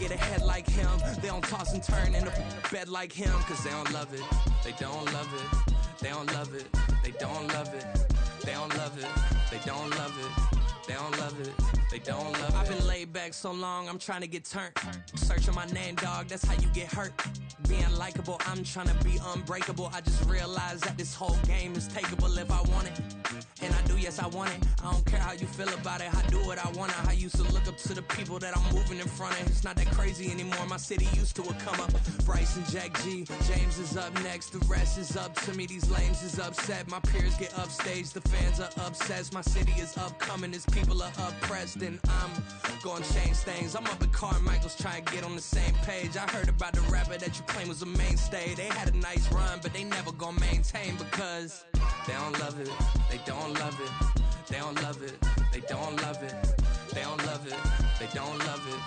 get ahead like him. They don't toss and turn in the bed like him, cause they don't love it. They don't love it. They don't love it. They don't love it. They don't love it. They don't love it. They don't love it. They don't love it. I've been laid back so long, I'm trying to get turned. Searching my name, dog, that's how you get hurt. Being likable, I'm trying to be unbreakable. I just realized that this whole game is takeable if I want it. And I do, yes, I want it. I don't care how you feel about it. I do what I want. I used to look up to the people that I'm moving in front of. It's not that crazy anymore. My city used to a come up. Bryce and Jack G. James is up next. The rest is up to me. These lames is upset. My peers get upstage. The fans are obsessed. My city is upcoming. These people are oppressed. And I'm gonna change things. I'm up at Carmichael's trying to get on the same page. I heard about the rapper that you claim was a mainstay. They had a nice run, but they never gonna maintain because they don't love it. They don't love it. They don't love it. They don't love it. They don't love it. They don't love it.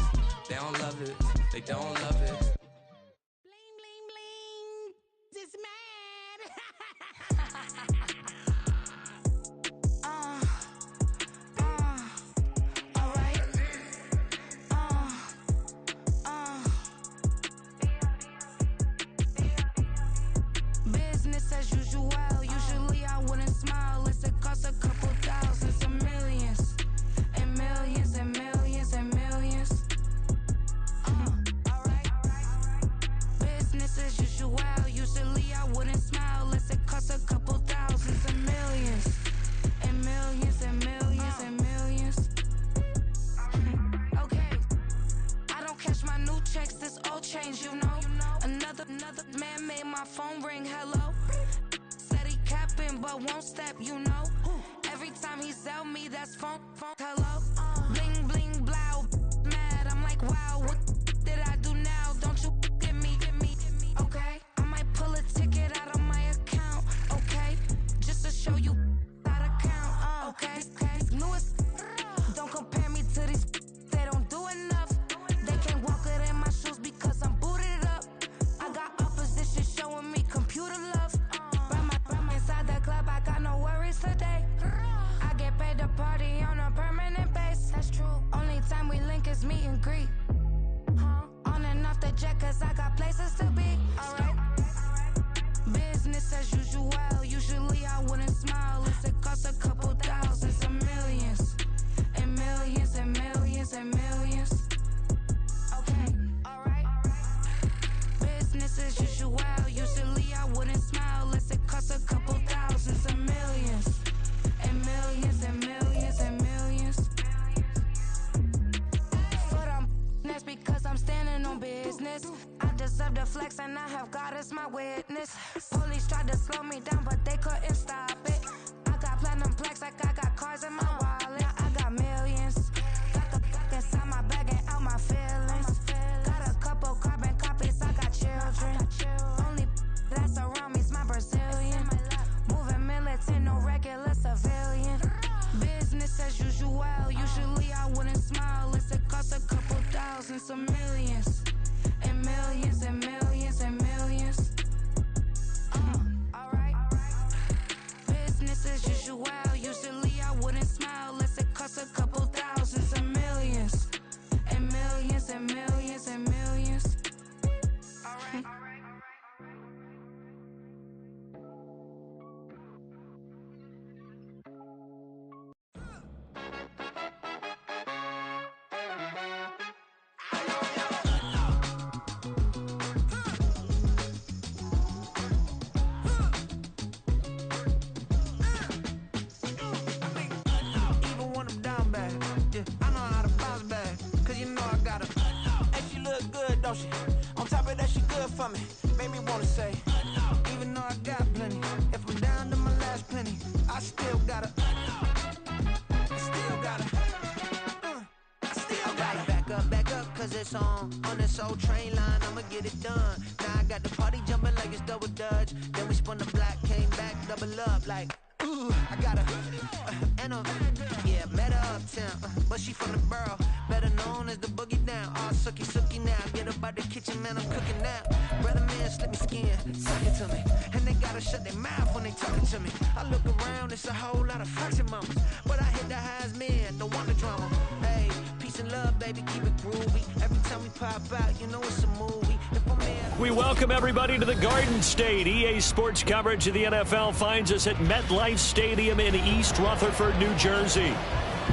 They don't love it. They don't love it. Bling, bling, bling. This mad. Business as usual. Usually I wouldn't smile. It's it costs a couple thousands and millions. And millions and millions and millions. Alright. Business as usual. Usually I wouldn't smile. Unless it costs a couple thousands and millions. And millions and millions and millions. Okay. I don't catch my new checks, this old change, you know. Another man made my phone ring, hello. Said he capping but won't step, you know. Every time he sell me, that's phone, hello. Bling, bling, blow, mad, I'm like, wow, what did I do now? Don't you get me, okay? I might pull a ticket out of my account, okay? Just to show you how to count, okay? Newest, don't compare me to these, they don't do enough. They can't walk it in my shoes because I'm booted up. I got opposition showing me computer love. Run inside the club, I got no worries today. I get paid to party on a permanent base. That's true. Only time we link is meet and greet. On and off the jet, cause I got places to be. Alright. Business as usual. Usually I wouldn't smile. Unless it costs a couple thousands and millions. And millions and millions and millions. Okay, alright. Business as usual. Usually I wouldn't smile unless it costs a couple thousands and millions. And millions and millions and millions. Foot on that's because I'm standing on business. I deserve the flex and I have God as my witness. Police tried to slow me down but they couldn't stop it. I got platinum plaques like I got cars in my wallet. I got millions. Got the fuck inside my bag and out my feelings. Got a couple carbon copies, I got children. Only that's around me's my Brazilian. Moving militant, no regular civilian. Business as usual. Usually I wouldn't smile unless it costs a couple thousands of millions. And millions and millions and millions. Alright. Business as usual. Usually I wouldn't smile unless it costs a couple thousands of millions. And millions and millions and millions. Alright. Even when I'm down bad, yeah, I know how to bounce back. Cause you know I got her. And she look good, don't she? On top of that, she good for me. Made me wanna say, even though I got plenty, if I'm down to my last penny, I still got her. Still got her. I still got her. Back up, cause it's on this old train line, I'ma get it done. Now I got the party jumping like it's double dutch. Then we spun the block, came back, double up like, ooh, I got her. And yeah, met her uptown, but she from the borough, better known as the boogie down. All sookie now, get up out the kitchen, man, I'm cooking now. Brother man, slip me skin, suck it to me. And they gotta shut their mouth when they talking to me. I look around, it's a whole lot of flexing mamas, but I hit the highs men, don't want the drama. Hey, peace and love, baby, keep it groovy. Every time we pop out, you know it's a movie. If I'm here, we welcome everybody to the Garden State. EA Sports coverage of the NFL finds us at MetLife Stadium in East Rutherford, New Jersey.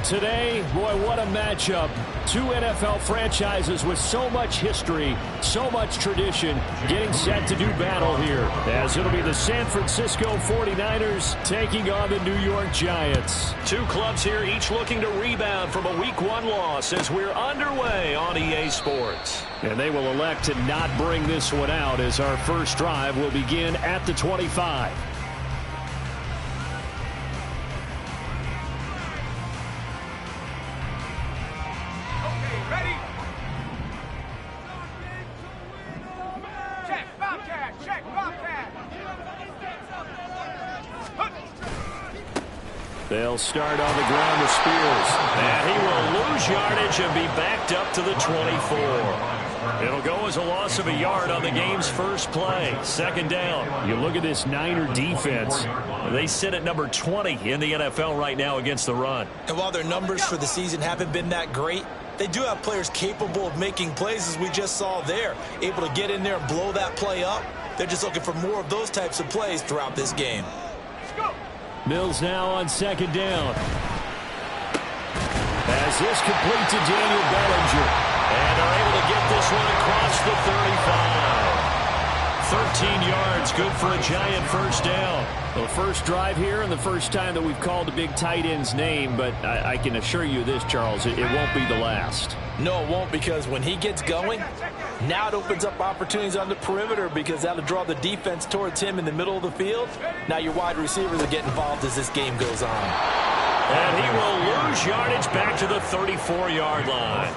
Today, boy, what a matchup. Two NFL franchises with so much history, so much tradition, getting set to do battle here, as it'll be the San Francisco 49ers taking on the New York Giants. Two clubs here, each looking to rebound from a Week 1 loss as we're underway on EA Sports. And they will elect to not bring this one out as our first drive will begin at the 25. They'll start on the ground with Spears. And he will lose yardage and be backed up to the 24. It'll go as a loss of a yard on the game's first play. Second down. You look at this Niner defense. They sit at number 20 in the NFL right now against the run. And while their numbers for the season haven't been that great, they do have players capable of making plays, as we just saw there. Able to get in there and blow that play up. They're just looking for more of those types of plays throughout this game. Mills now on second down. As this complete to Daniel Bellinger. And are able to get this one across the 35. 13 yards, good for a Giant first down. The first drive here and the first time that we've called a big tight end's name, but I can assure you this, Charles, it won't be the last. No, it won't, because when he gets going, now it opens up opportunities on the perimeter, because that'll draw the defense towards him in the middle of the field. Now your wide receivers are getting involved as this game goes on. And he will lose yardage back to the 34-yard line.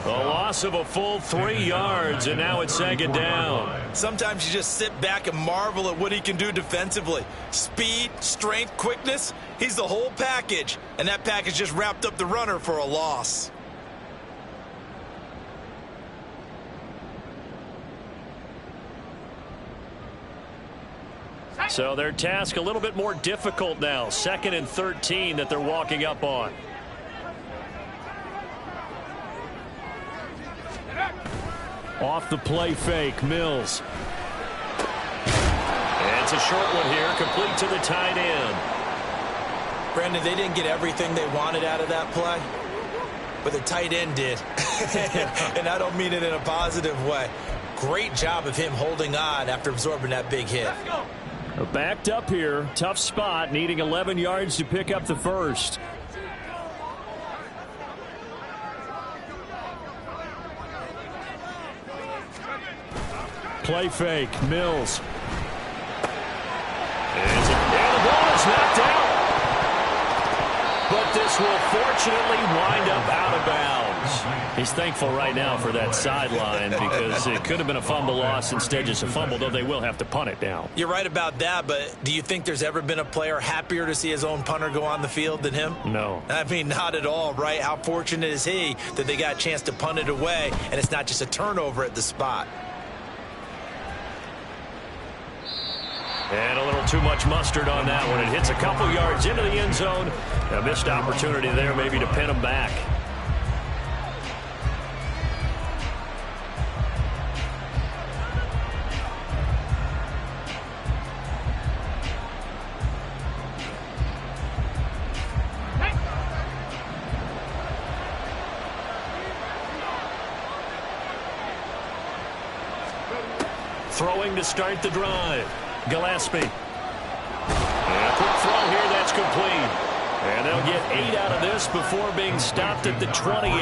A loss of a full 3 yards, and now it's second down. Sometimes you just sit back and marvel at what he can do defensively. Speed, strength, quickness, he's the whole package. And that package just wrapped up the runner for a loss. So their task a little bit more difficult now. 2nd and 13 that they're walking up on. Off the play fake, Mills. And it's a short one here, complete to the tight end. Brandon, they didn't get everything they wanted out of that play, but the tight end did. And I don't mean it in a positive way. Great job of him holding on after absorbing that big hit. Backed up here, tough spot, needing 11 yards to pick up the first. Play fake, Mills. And the ball is knocked out. But this will fortunately wind up out of bounds. He's thankful right now for that sideline, because it could have been a fumble loss, instead just a fumble, though they will have to punt it down. You're right about that, but do you think there's ever been a player happier to see his own punter go on the field than him? No. I mean, not at all, right? How fortunate is he that they got a chance to punt it away, and it's not just a turnover at the spot. And a little too much mustard on that one. It hits a couple yards into the end zone. A missed opportunity there maybe to pin him back. Throwing to start the drive. Gillespie. And a quick throw here, that's complete. And they'll get 8 out of this before being stopped at the 28.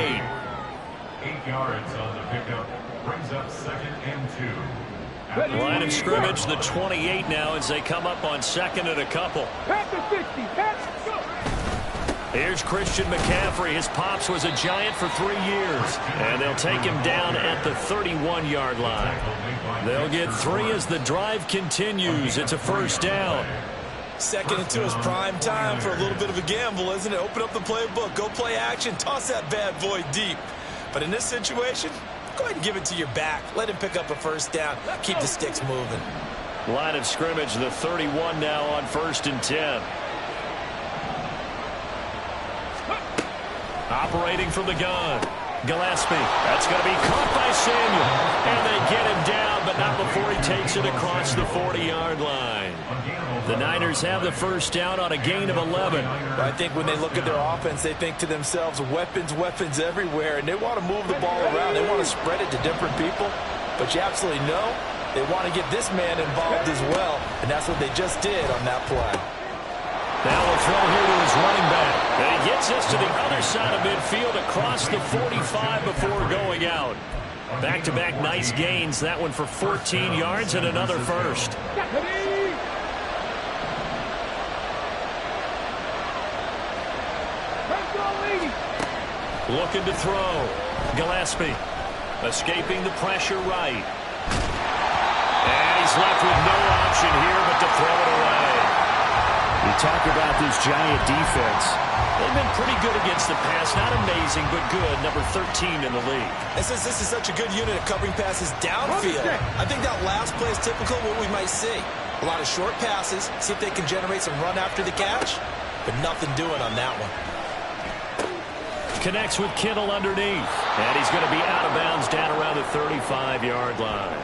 8 yards on the pickup, brings up 2nd and 2. Line of scrimmage, the 28 now, as they come up on 2nd and a couple. Here's Christian McCaffrey. His pops was a Giant for 3 years. And they'll take him down at the 31-yard line. They'll get 3 as the drive continues. It's a first down. 2nd and 2 is prime time for a little bit of a gamble, isn't it? Open up the playbook, go play action, toss that bad boy deep. But in this situation, go ahead and give it to your back. Let him pick up a first down. Keep the sticks moving. Line of scrimmage, the 31 now on 1st and 10. Operating from the gun. Gillespie. That's going to be caught by Samuel. And they get him down, but not before he takes it across the 40-yard line. The Niners have the first down on a gain of 11. I think when they look at their offense, they think to themselves, weapons, weapons everywhere, and they want to move the ball around. They want to spread it to different people, but you absolutely know they want to get this man involved as well, and that's what they just did on that play. Now we'll throw here to his running back. And he gets us to the other side of midfield across the 45 before going out. Back-to-back nice gains. That one for 14 yards and another first. Looking to throw. Gillespie escaping the pressure right. And he's left with no option here but to throw it away. You talk about this Giant defense. They've been pretty good against the pass. Not amazing, but good. Number 13 in the league. And since this is such a good unit of covering passes downfield, I think that last play is typical of what we might see. A lot of short passes, see if they can generate some run after the catch, but nothing doing on that one. Connects with Kittle underneath. And he's going to be out of bounds down around the 35-yard line.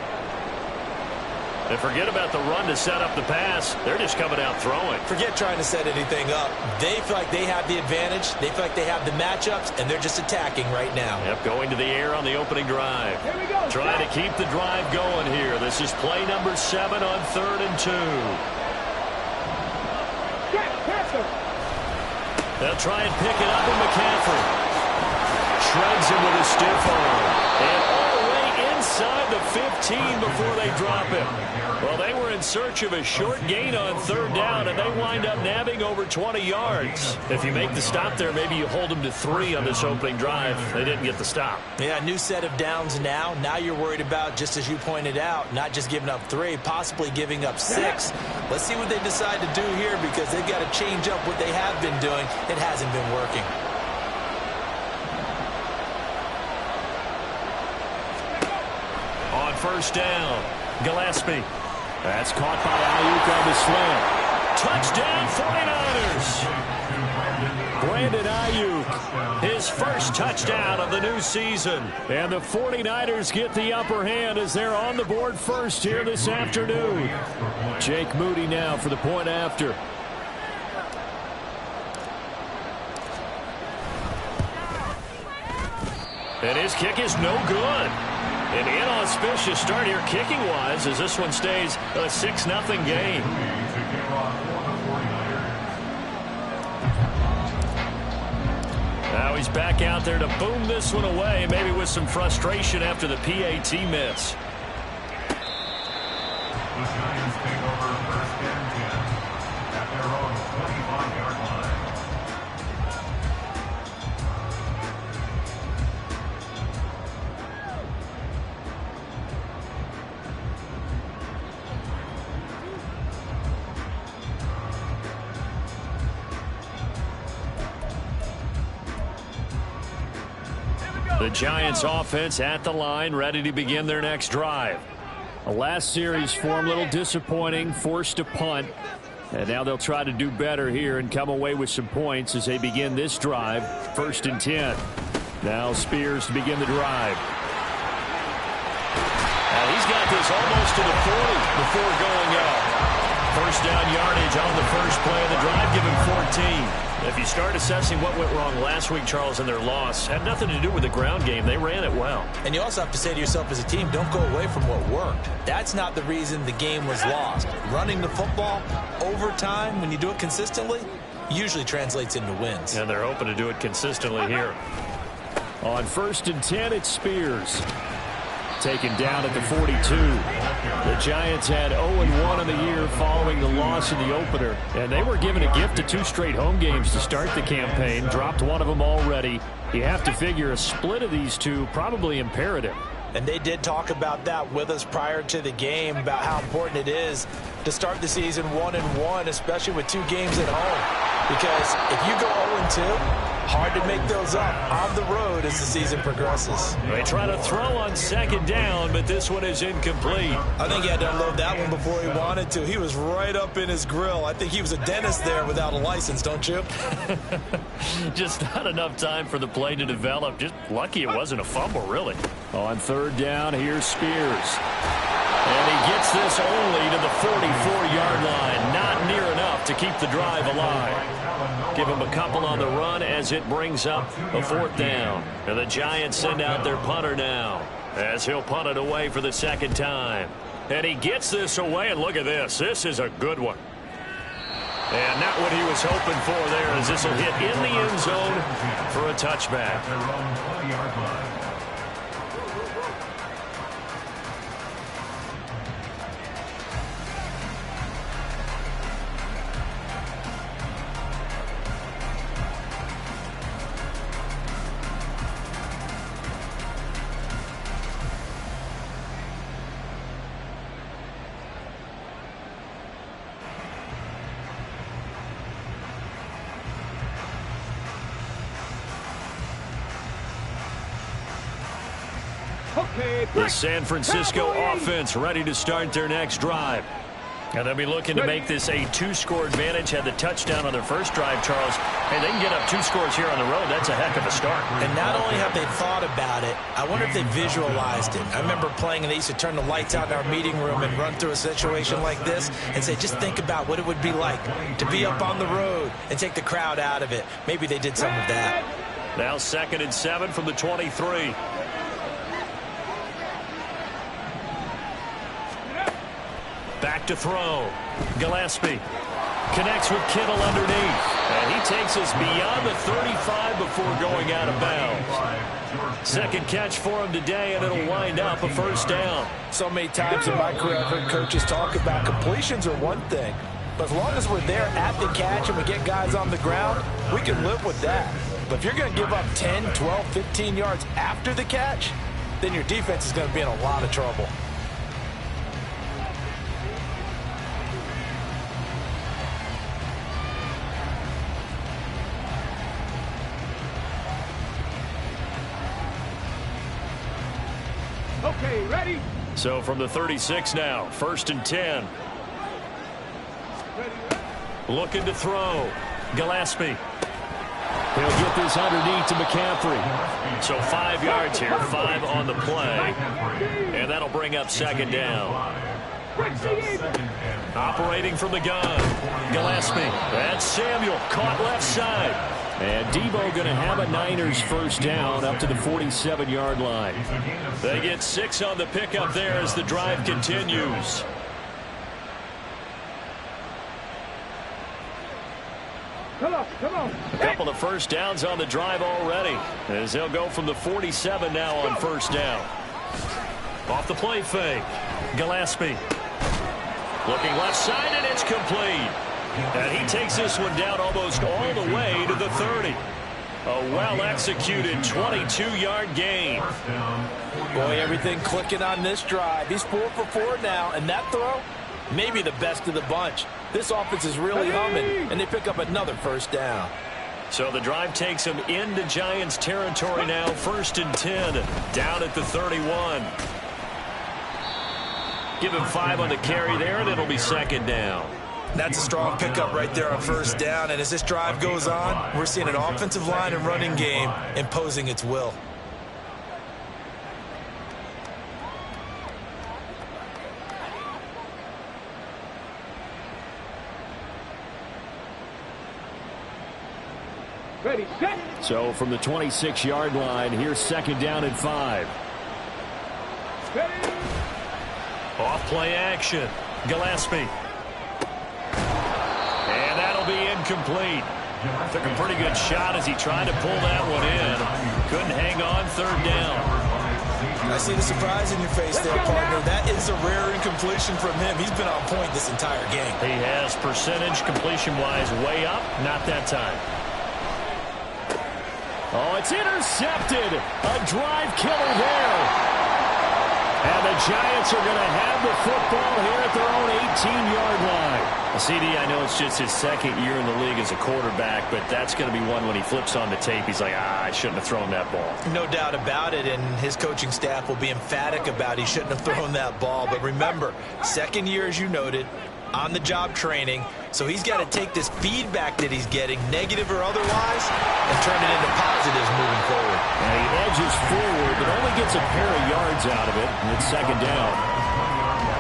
And forget about the run to set up the pass. They're just coming out throwing. Forget trying to set anything up. They feel like they have the advantage. They feel like they have the matchups, and they're just attacking right now. Yep, going to the air on the opening drive. Here we go. Trying to keep the drive going here. This is play number 7 on 3rd and 2. They'll try and pick it up with McCaffrey. Shreds him with a stiff arm. And all the way inside the 15 before they drop him. Well, they were in search of a short gain on 3rd down, and they wind up nabbing over 20 yards. If you make the stop there, maybe you hold them to 3 on this opening drive. They didn't get the stop. Yeah, new set of downs now. Now you're worried about, just as you pointed out, not just giving up 3, possibly giving up 6. Let's see what they decide to do here, because they've got to change up what they have been doing. It hasn't been working. On 1st down, Gillespie. That's caught by Ayuk on the slant. Touchdown, 49ers. Brandon Ayuk, his first touchdown of the new season. And the 49ers get the upper hand as they're on the board first here this afternoon. Jake Moody now for the point after. And his kick is no good. An inauspicious start here kicking-wise as this one stays a 6-0 game. Now he's back out there to boom this one away, maybe with some frustration after the PAT miss. The Giants take over 1st and 10 at their own 25-yard line. The Giants offense at the line, ready to begin their next drive. The last series for them, a little disappointing, forced to punt. And now they'll try to do better here and come away with some points as they begin this drive. 1st and 10. Now Spears to begin the drive. Now he's got this almost to the 40 before going up. 1st down yardage on the first play of the drive, give him 14. If you start assessing what went wrong last week, Charles, in their loss, had nothing to do with the ground game. They ran it well. And you also have to say to yourself as a team, don't go away from what worked. That's not the reason the game was lost. Running the football over time, when you do it consistently, usually translates into wins. And they're hoping to do it consistently here. On 1st and 10, it's Spears. Taken down at the 42. The Giants had 0-1 in the year following the loss in the opener. And they were given a gift of 2 straight home games to start the campaign. Dropped one of them already. You have to figure a split of these two probably imperative. And they did talk about that with us prior to the game, about how important it is to start the season 1-1, especially with 2 games at home. Because if you go 0-2, Hard to make those up on the road as the season progresses. They try to throw on second down, but this one is incomplete. I think he had to unload that one before he wanted to. He was right up in his grill. I think he was a dentist there without a license, don't you? Just not enough time for the play to develop. Just lucky it wasn't a fumble, really. On third down, here's Spears. And he gets this only to the 44-yard line. Not near enough to keep the drive alive. Give him a couple on the run as it brings up a fourth down. And the Giants send out their punter now as he'll punt it away for the second time. And he gets this away, and look at this. This is a good one. And not what he was hoping for there, as this will hit in the end zone for a touchback. The San Francisco offense ready to start their next drive. And they'll be looking to make this a two-score advantage. Had the touchdown on their first drive, Charles. Hey, they can get up 2 scores here on the road. That's a heck of a start. And not only have they thought about it, I wonder if they visualized it. I remember playing, and they used to turn the lights out in our meeting room and run through a situation like this and say, just think about what it would be like to be up on the road and take the crowd out of it. Maybe they did some of that. Now 2nd and 7 from the 23. Back to throw. Gillespie connects with Kittle underneath. And he takes us beyond the 35 before going out of bounds. Second catch for him today, and it'll wind up a first down. So many times in my career I've heard coaches talk about completions are one thing. But as long as we're there at the catch and we get guys on the ground, we can live with that. But if you're going to give up 10, 12, 15 yards after the catch, then your defense is going to be in a lot of trouble. Okay, ready? So from the 36 now, 1st and 10. Looking to throw. Gillespie. He'll get this underneath to McCaffrey. So 5 yards here, 5 on the play. And that'll bring up second down. Operating from the gun. Gillespie. That's Samuel. Caught left side. And Debo going to have a Niners first down up to the 47-yard line. They get 6 on the pickup there as the drive continues. Come on. A couple of first downs on the drive already, as they'll go from the 47 now on first down. Off the play fake. Gillespie. Looking left side, and it's complete. And he takes this one down almost all the way to the 30. A well-executed 22-yard gain. Boy, everything clicking on this drive. He's 4 for 4 now, and that throw, maybe the best of the bunch. This offense is really humming, and they pick up another first down. So the drive takes them into Giants territory now. 1st and 10, down at the 31. Give him 5 on the carry there, and it'll be second down. That's a strong pickup right there on first down. And as this drive goes on, we're seeing an offensive line and running game imposing its will. Ready, set. So from the 26-yard line, here's second down and 5. Ready. Off play action. Gillespie. And that'll be incomplete. Took a pretty good shot as he tried to pull that one in. Couldn't hang on, third down. I see the surprise in your face there, partner. That is a rare incompletion from him. He's been on point this entire game. He has percentage completion-wise way up. Not that time. Oh, it's intercepted. A drive killer there. And the Giants are going to have the football here at their own 18-yard line. CD, I know it's just his second year in the league as a quarterback, but that's going to be one when he flips on the tape. He's like, I shouldn't have thrown that ball. No doubt about it, and his coaching staff will be emphatic about he shouldn't have thrown that ball. But remember, second year, as you noted, on-the-job training, so he's got to take this feedback that he's getting, negative or otherwise, and turn it into positives moving forward. And he edges forward, but only gets a pair of yards out of it, and it's second down.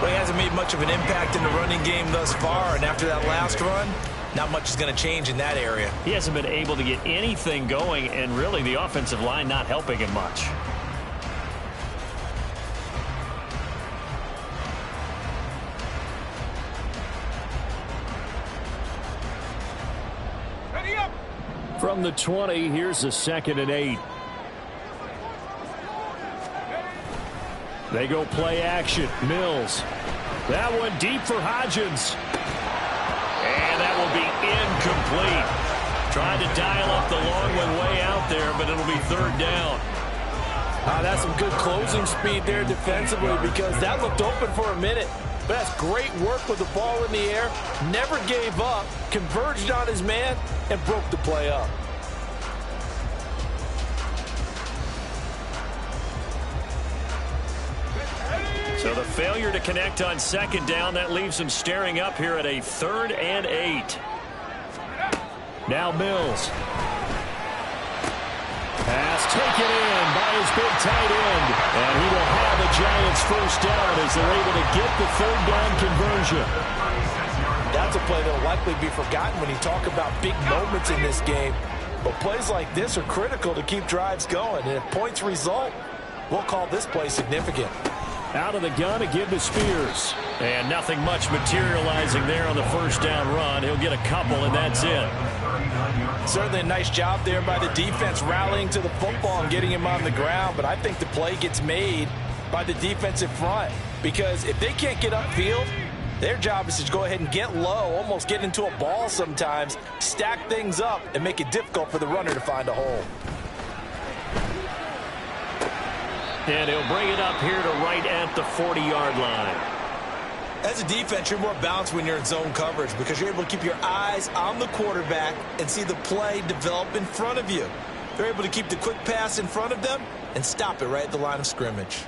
Well, he hasn't made much of an impact in the running game thus far, and after that last run, not much is going to change in that area. He hasn't been able to get anything going, and really the offensive line not helping him much. From the 20, here's a 2nd and 8. They go play action. Mills. That one deep for Hodgins. And that will be incomplete. Trying to dial up the long one way out there, but it'll be third down. That's some good closing speed there defensively, because that looked open for a minute. But that's great work with the ball in the air. Never gave up. Converged on his man and broke the play up. So the failure to connect on second down, that leaves him staring up here at a 3rd and 8. Now Mills. Pass taken in by his big tight end. And he will have the Giants first down as they're able to get the third down conversion. That's a play that will likely be forgotten when you talk about big moments in this game. But plays like this are critical to keep drives going. And if points result, we'll call this play significant. Out of the gun to give to Spears. And nothing much materializing there on the first down run. He'll get a couple, and that's it. Certainly a nice job there by the defense rallying to the football and getting him on the ground. But I think the play gets made by the defensive front. Because if they can't get upfield, their job is to go ahead and get low, almost get into a ball sometimes, stack things up, and make it difficult for the runner to find a hole. And he'll bring it up here to right at the 40-yard line. As a defense, you're more balanced when you're in zone coverage because you're able to keep your eyes on the quarterback and see the play develop in front of you. They're able to keep the quick pass in front of them and stop it right at the line of scrimmage.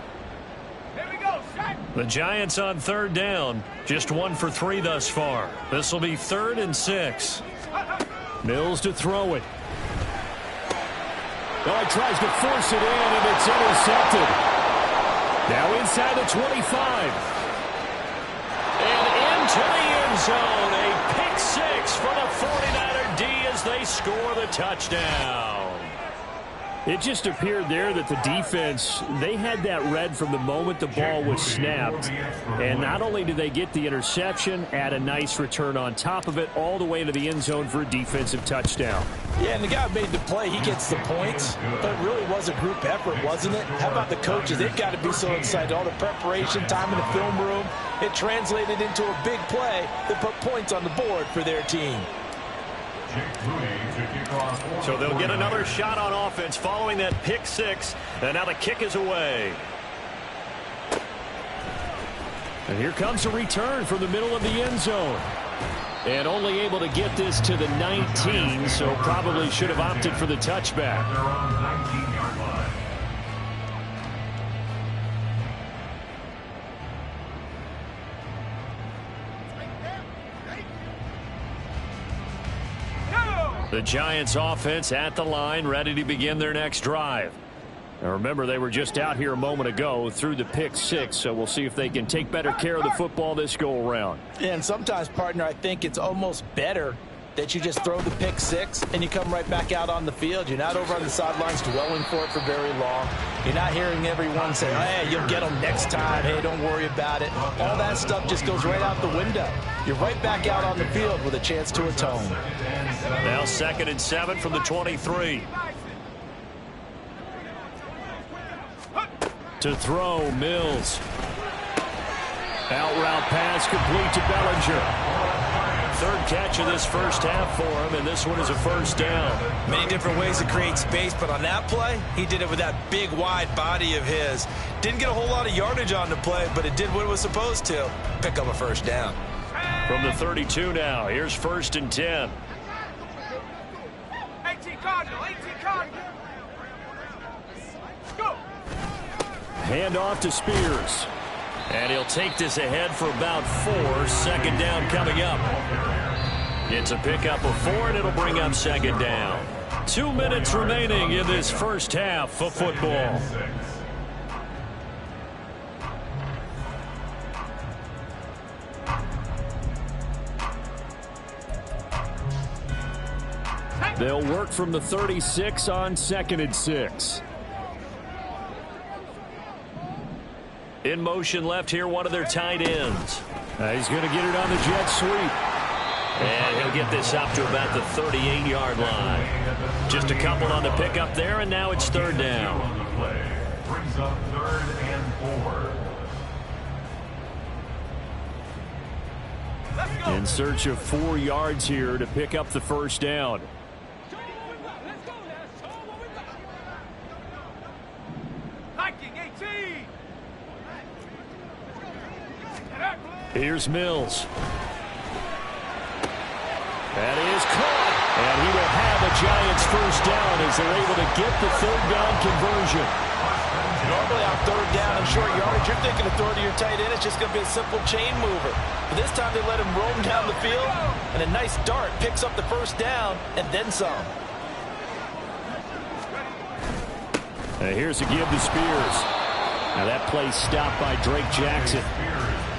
Here we go, set. The Giants on third down, just 1 for 3 thus far. This will be 3rd and 6. Mills to throw it. Oh, he tries to force it in, and it's intercepted. Now inside the 25. And into the end zone. A pick 6 for the 49er D as they score the touchdown. It just appeared there that the defense, they had that read from the moment the ball was snapped. And not only did they get the interception, add a nice return on top of it, all the way to the end zone for a defensive touchdown. Yeah, and the guy made the play. He gets the points, but it really was a group effort, wasn't it? How about the coaches? They've got to be so excited. All the preparation, time in the film room, it translated into a big play that put points on the board for their team. So they'll get another shot on offense following that pick 6, and now the kick is away. And here comes a return from the middle of the end zone. And only able to get this to the 19, so probably should have opted for the touchback. The Giants offense at the line, ready to begin their next drive. Now remember, they were just out here a moment ago through the pick 6, so we'll see if they can take better care of the football this go around. And sometimes, partner, I think it's almost better that you just throw the pick 6 and you come right back out on the field. You're not over on the sidelines dwelling for it for very long. You're not hearing everyone say, hey, you'll get them next time. Hey, don't worry about it. All that stuff just goes right out the window. You're right back out on the field with a chance to atone. Now 2nd and 7 from the 23. To throw, Mills. Out route pass complete to Bellinger. Third catch of this first half for him, and this one is a first down. Many different ways to create space, but on that play, he did it with that big, wide body of his. Didn't get a whole lot of yardage on the play, but it did what it was supposed to. Pick up a first down. From the 32 now, here's 1st and 10. 18 Cardinal, 18 Cardinal. Go. Hand off to Spears. And he'll take this ahead for about 4. Second down coming up. It's a pickup of 4, and it'll bring up second down. 2 minutes remaining in this first half of football. They'll work from the 36 on 2nd and 6. In motion left here, one of their tight ends. He's going to get it on the jet sweep. And he'll get this up to about the 38-yard line. Just a couple on the pickup there, and now it's 3rd down. Brings up 3rd and 4. In search of 4 yards here to pick up the first down. Here's Mills. That is caught. And he will have a Giants first down as they're able to get the 3rd down conversion. Normally on 3rd down and short yardage, you're thinking of throwing to your tight end. It's just going to be a simple chain mover. But this time they let him roam down the field, and a nice dart picks up the first down and then some. Here's a give to Spears. Now that play stopped by Drake Jackson.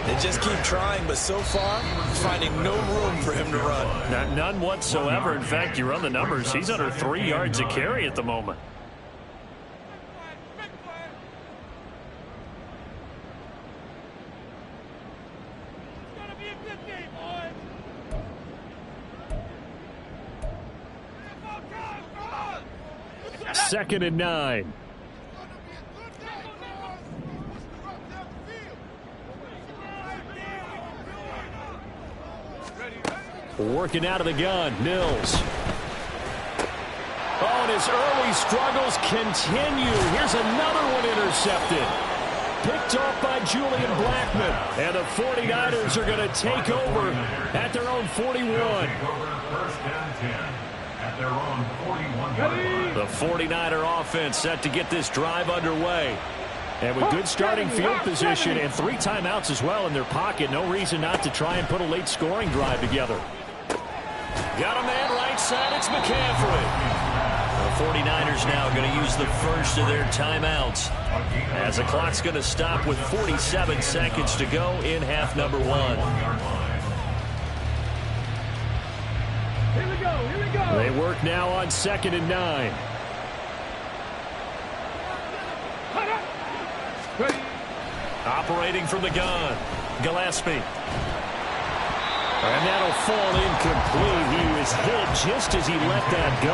They just keep trying, but so far, finding no room for him to run. None whatsoever. In fact, you run the numbers. He's under 3 yards a carry at the moment. It's gonna be a good game, boys. 2nd and 9. Working out of the gun, Mills. Oh, and his early struggles continue. Here's another one intercepted. Picked off by Julian Blackmon. And the 49ers are going to take over at their own 41. The 49er offense set to get this drive underway. And with good starting field position and 3 timeouts as well in their pocket, no reason not to try and put a late scoring drive together. Got a man right side, it's McCaffrey. The 49ers now going to use the first of their timeouts as the clock's going to stop with 47 seconds to go in half number 1. Here we go. They work now on 2nd and 9. Ready. Operating from the gun, Gillespie. And that'll fall incomplete. He was hit just as he let that go.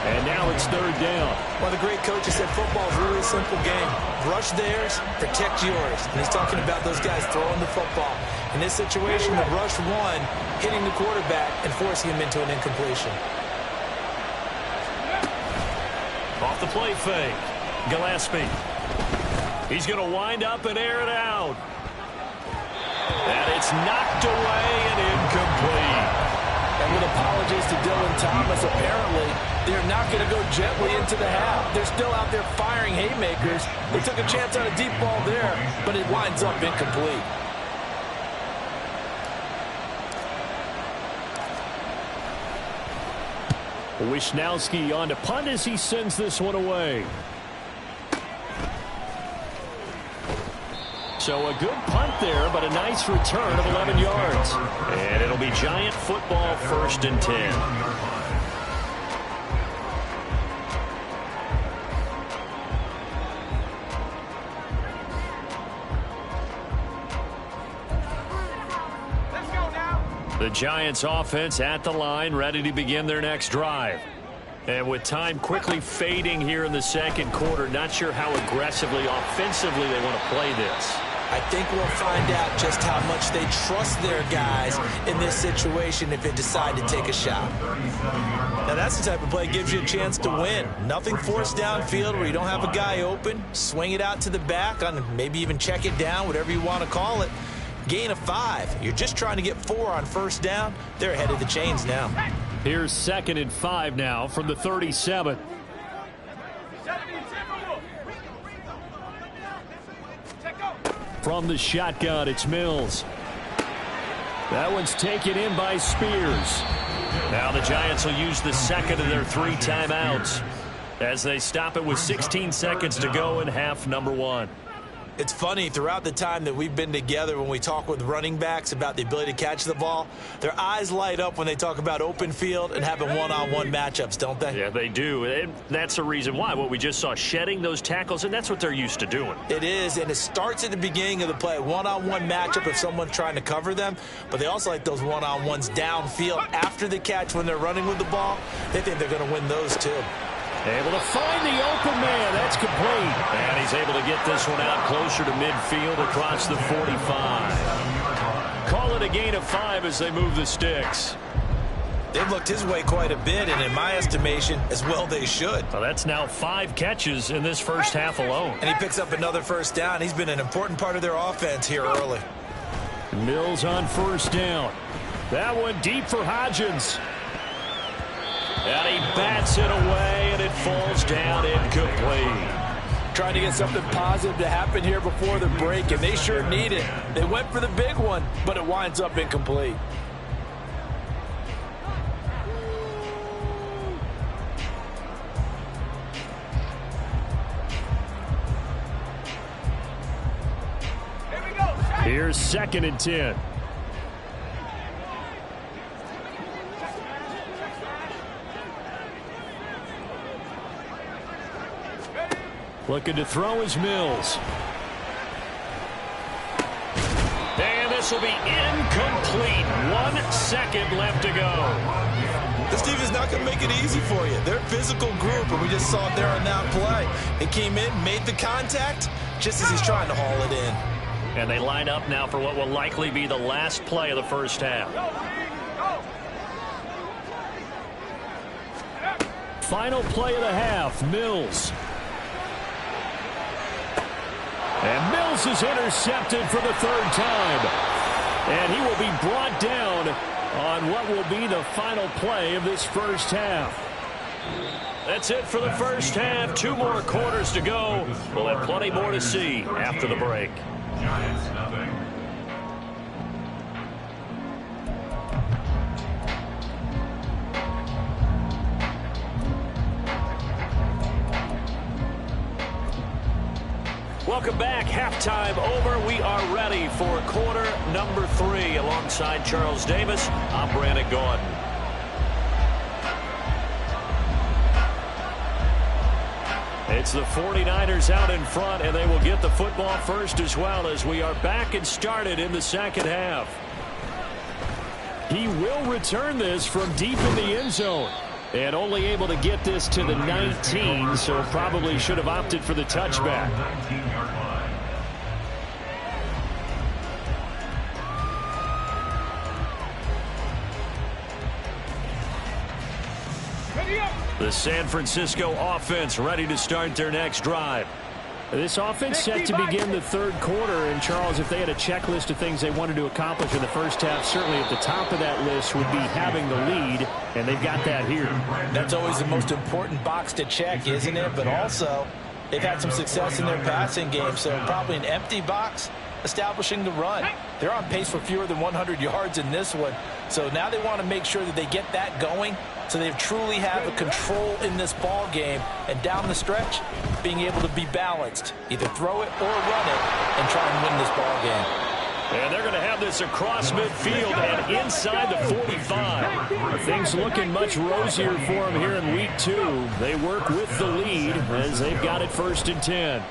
And now it's 3rd down. One of the great coaches said football is really a simple game. Rush theirs, protect yours. And he's talking about those guys throwing the football. In this situation, the rush one, hitting the quarterback and forcing him into an incompletion. Off the play fake, Gillespie. He's going to wind up and air it out. And it's knocked away and incomplete. And with apologies to Dylan Thomas, apparently they're not going to go gently into the half. They're still out there firing haymakers. They took a chance on a deep ball there, but it winds up incomplete. Wisnowski on to punt as he sends this one away. So a good punt there, but a nice return of 11 yards. And it'll be Giant football, 1st and 10. Let's go now. The Giants offense at the line, ready to begin their next drive. And with time quickly fading here in the 2nd quarter, not sure how aggressively, offensively they want to play this. I think we'll find out just how much they trust their guys in this situation if they decide to take a shot. Now, that's the type of play that gives you a chance to win. Nothing forced downfield where you don't have a guy open. Swing it out to the back, on maybe even check it down, whatever you want to call it. Gain of 5. You're just trying to get 4 on first down. They're ahead of the chains now. Here's 2nd and 5 now from the 37. From the shotgun, it's Mills. That one's taken in by Spears. Now the Giants will use the second of their 3 timeouts as they stop it with 16 seconds to go in half number 1. It's funny, throughout the time that we've been together, when we talk with running backs about the ability to catch the ball, their eyes light up when they talk about open field and having one-on-one matchups, don't they? Yeah, they do. And that's the reason why. What we just saw, shedding those tackles, and that's what they're used to doing. It is, and it starts at the beginning of the play. One-on-one matchup if someone's trying to cover them, but they also like those one-on-ones downfield after the catch when they're running with the ball. They think they're going to win those, too. Able to find the open man. That's complete. And he's able to get this one out closer to midfield across the 45. Call it a gain of 5 as they move the sticks. They've looked his way quite a bit, and in my estimation, as well they should. Well, that's now 5 catches in this first half alone. And he picks up another first down. He's been an important part of their offense here early. Mills on first down. That one deep for Hodgins. And he bats it away, and it falls down incomplete. Trying to get something positive to happen here before the break, and they sure need it. They went for the big one, but it winds up incomplete. Here's 2nd and 10. Looking to throw is Mills. And this will be incomplete. 1 second left to go. This team is not going to make it easy for you. They're a physical group, and we just saw it there on that play. They came in, made the contact, just as he's trying to haul it in. And they line up now for what will likely be the last play of the first half. Final play of the half, Mills. And Mills is intercepted for the 3rd time. And he will be brought down on what will be the final play of this first half. That's it for the first half. 2 more quarters to go. We'll have plenty more to see after the break. Giants nothing. Welcome back. Halftime over. We are ready for quarter number 3. Alongside Charles Davis, I'm Brandon Gaudin. It's the 49ers out in front, and they will get the football first as well as we are back and started in the second half. He will return this from deep in the end zone. And only able to get this to the 19, so probably should have opted for the touchback. 19-yard line. The San Francisco offense ready to start their next drive. This offense set to begin the 3rd quarter. And, Charles, if they had a checklist of things they wanted to accomplish in the first half, certainly at the top of that list would be having the lead, and they've got that here. That's always the most important box to check, isn't it? But also, they've had some success in their passing game, so probably an empty box establishing the run. They're on pace for fewer than 100 yards in this one, so now they want to make sure that they get that going so they truly have a control in this ball game, and down the stretch, being able to be balanced, either throw it or run it, and try and win this ball game. And they're going to have this across midfield and inside the 45. Things looking much rosier for them here in week 2. They work with the lead as they've got it 1st and 10.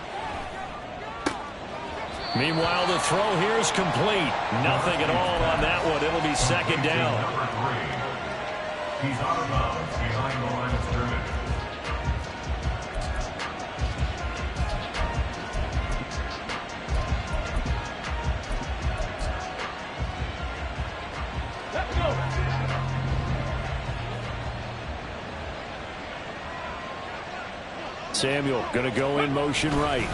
Meanwhile, the throw here is complete. Nothing at all on that one. It'll be 2nd down. He's out of bounds behind the line of scrimmage. Samuel going to go in motion right.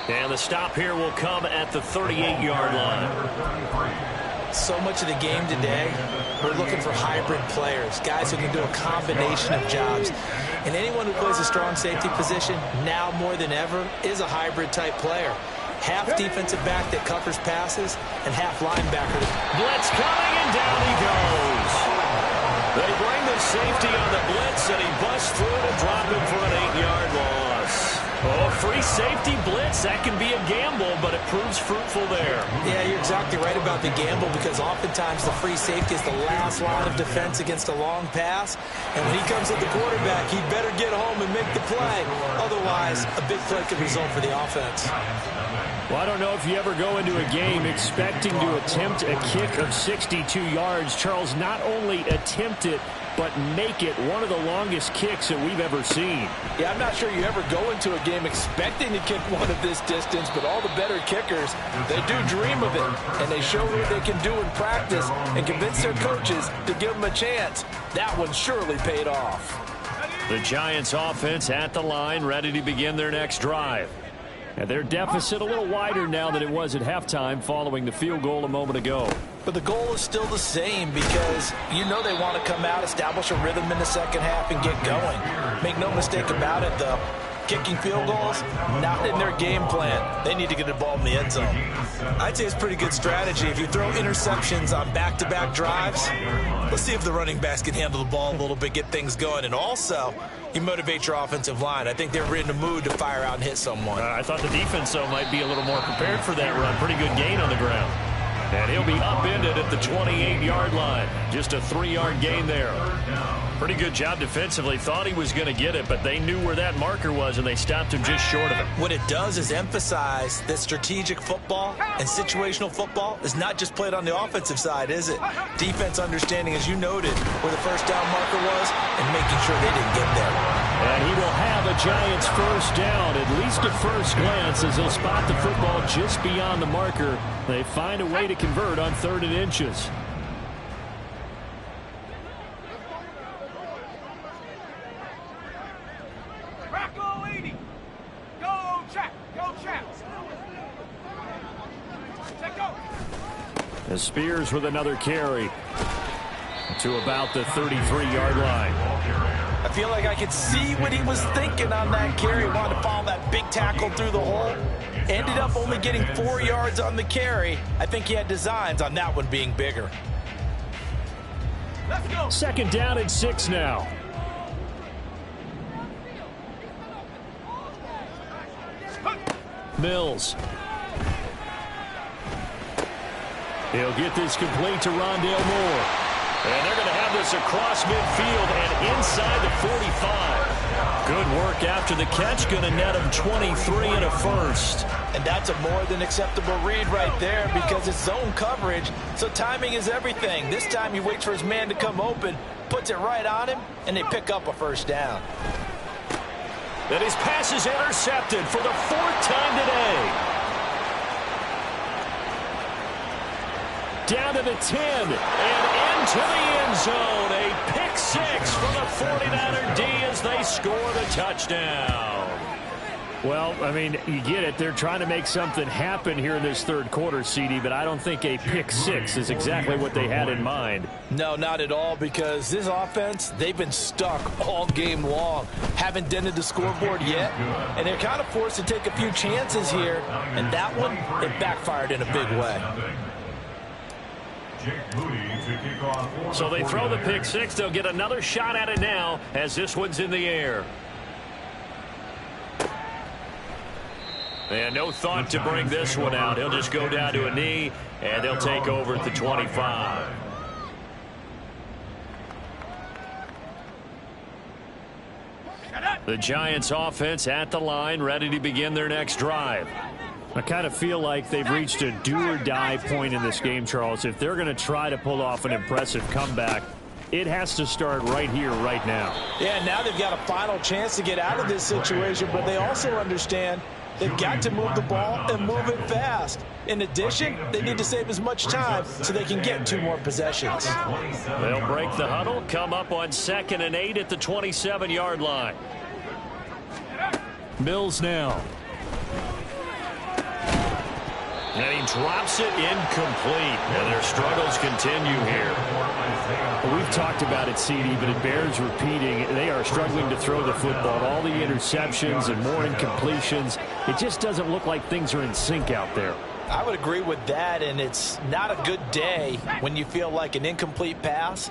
And the stop here will come at the 38-yard line. So much of the game today, we're looking for hybrid players, guys who can do a combination of jobs. And anyone who plays a strong safety position, now more than ever, is a hybrid-type player. Half defensive back that covers passes, and half linebacker. Blitz coming, and down he goes. They bring the safety on the blitz, and he busts through to drop him for an 8-yard loss. Oh, free safety blitz. That can be a gamble, but it proves fruitful there. Yeah, you're exactly right about the gamble, because oftentimes the free safety is the last line of defense against a long pass. And when he comes at the quarterback, he better get home and make the play. Otherwise, a big play could result for the offense. Well, I don't know if you ever go into a game expecting to attempt a kick of 62 yards. Charles, not only attempt it, but make it one of the longest kicks that we've ever seen. Yeah, I'm not sure you ever go into a game expecting to kick one of this distance, but all the better kickers, they do dream of it, and they show what they can do in practice and convince their coaches to give them a chance. That one surely paid off. The Giants offense at the line, ready to begin their next drive. And their deficit a little wider now than it was at halftime following the field goal a moment ago. But the goal is still the same, because you know they want to come out, establish a rhythm in the second half, and get going. Make no mistake about it, though. Kicking field goals, not in their game plan. They need to get the ball in the end zone. I'd say it's pretty good strategy. If you throw interceptions on back-to-back drives, let's see if the running backs can handle the ball a little bit, get things going. And also, you motivate your offensive line. I think they're in the mood to fire out and hit someone. I thought the defense, though, might be a little more prepared for that run. Pretty good gain on the ground. And he'll be upended at the 28-yard line. Just a 3-yard gain there. Pretty good job defensively. Thought he was going to get it, but they knew where that marker was, and they stopped him just short of it. What it does is emphasize that strategic football and situational football is not just played on the offensive side, is it? Defense understanding, as you noted, where the first down marker was and making sure they didn't get there. And he will have a Giants first down, at least at first glance, as he'll spot the football just beyond the marker. They find a way to convert on 3rd and inches. As Spears with another carry to about the 33-yard line. I feel like I could see what he was thinking on that carry. Wanted to follow that big tackle through the hole. Ended up only getting 4 yards on the carry. I think he had designs on that one being bigger. Let's go. 2nd down and 6 now. Mills. He'll get this complete to Rondale Moore. And they're going to have this across midfield and inside the 45. Good work after the catch. Going to net him 23 and a first. And that's a more than acceptable read right there, because it's zone coverage, so timing is everything. This time he waits for his man to come open, puts it right on him, and they pick up a first down. And his pass is intercepted for the 4th time today. Down to the 10 and into the end zone. A pick 6 for the 49er D as they score the touchdown. Well, I mean, you get it. They're trying to make something happen here in this 3rd quarter, CD, but I don't think a pick 6 is exactly what they had in mind. No, not at all, because this offense, they've been stuck all game long. Haven't dented the scoreboard yet, and they're kind of forced to take a few chances here, and that one, it backfired in a big way. So they throw the pick 6. They'll get another shot at it now as this one's in the air. And no thought to bring this one out. He'll just go down to a knee, and they'll take over at the 25. The Giants offense at the line, ready to begin their next drive. I kind of feel like they've reached a do-or-die point in this game, Charles. If they're going to try to pull off an impressive comeback, it has to start right here, right now. Yeah, now they've got a final chance to get out of this situation, but they also understand they've got to move the ball and move it fast. In addition, they need to save as much time so they can get 2 more possessions. They'll break the huddle, come up on 2nd and 8 at the 27-yard line. Mills now. And he drops it incomplete. And their struggles continue here. Well, we've talked about it, CD, but it bears repeating. They are struggling to throw the football. All the interceptions and more incompletions. It just doesn't look like things are in sync out there. I would agree with that, and it's not a good day when you feel like an incomplete pass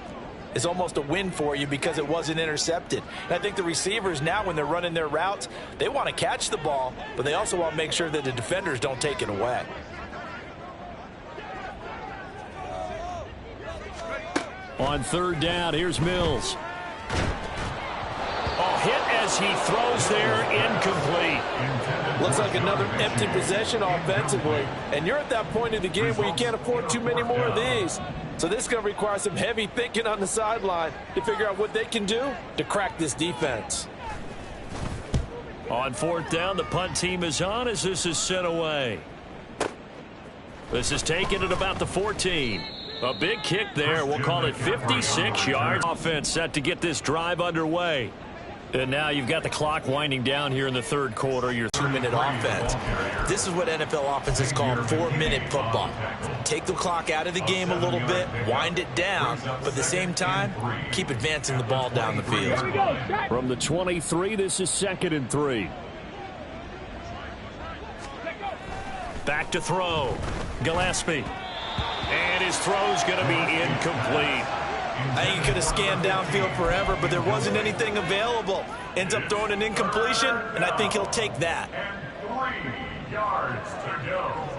is almost a win for you because it wasn't intercepted. And I think the receivers now, when they're running their routes, they want to catch the ball, but they also want to make sure that the defenders don't take it away. On 3rd down, here's Mills. Hit as he throws there, incomplete. Looks like another empty possession offensively, and you're at that point in the game where you can't afford too many more of these. So this is going to require some heavy thinking on the sideline to figure out what they can do to crack this defense. On 4th down, the punt team is on as this is sent away. This is taken at about the 14. A big kick there. We'll call it 56 yards. Offense set to get this drive underway. And now you've got the clock winding down here in the 3rd quarter. Your 2-minute offense. This is what NFL offenses call 4-minute football. Take the clock out of the game a little bit, wind it down, but at the same time, keep advancing the ball down the field. From the 23, this is 2nd and 3. Back to throw. Gillespie. And his throw's going to be incomplete. I think he could have scanned downfield forever, but there wasn't anything available. Ends up throwing an incompletion, and I think he'll take that. And 3 yards to go.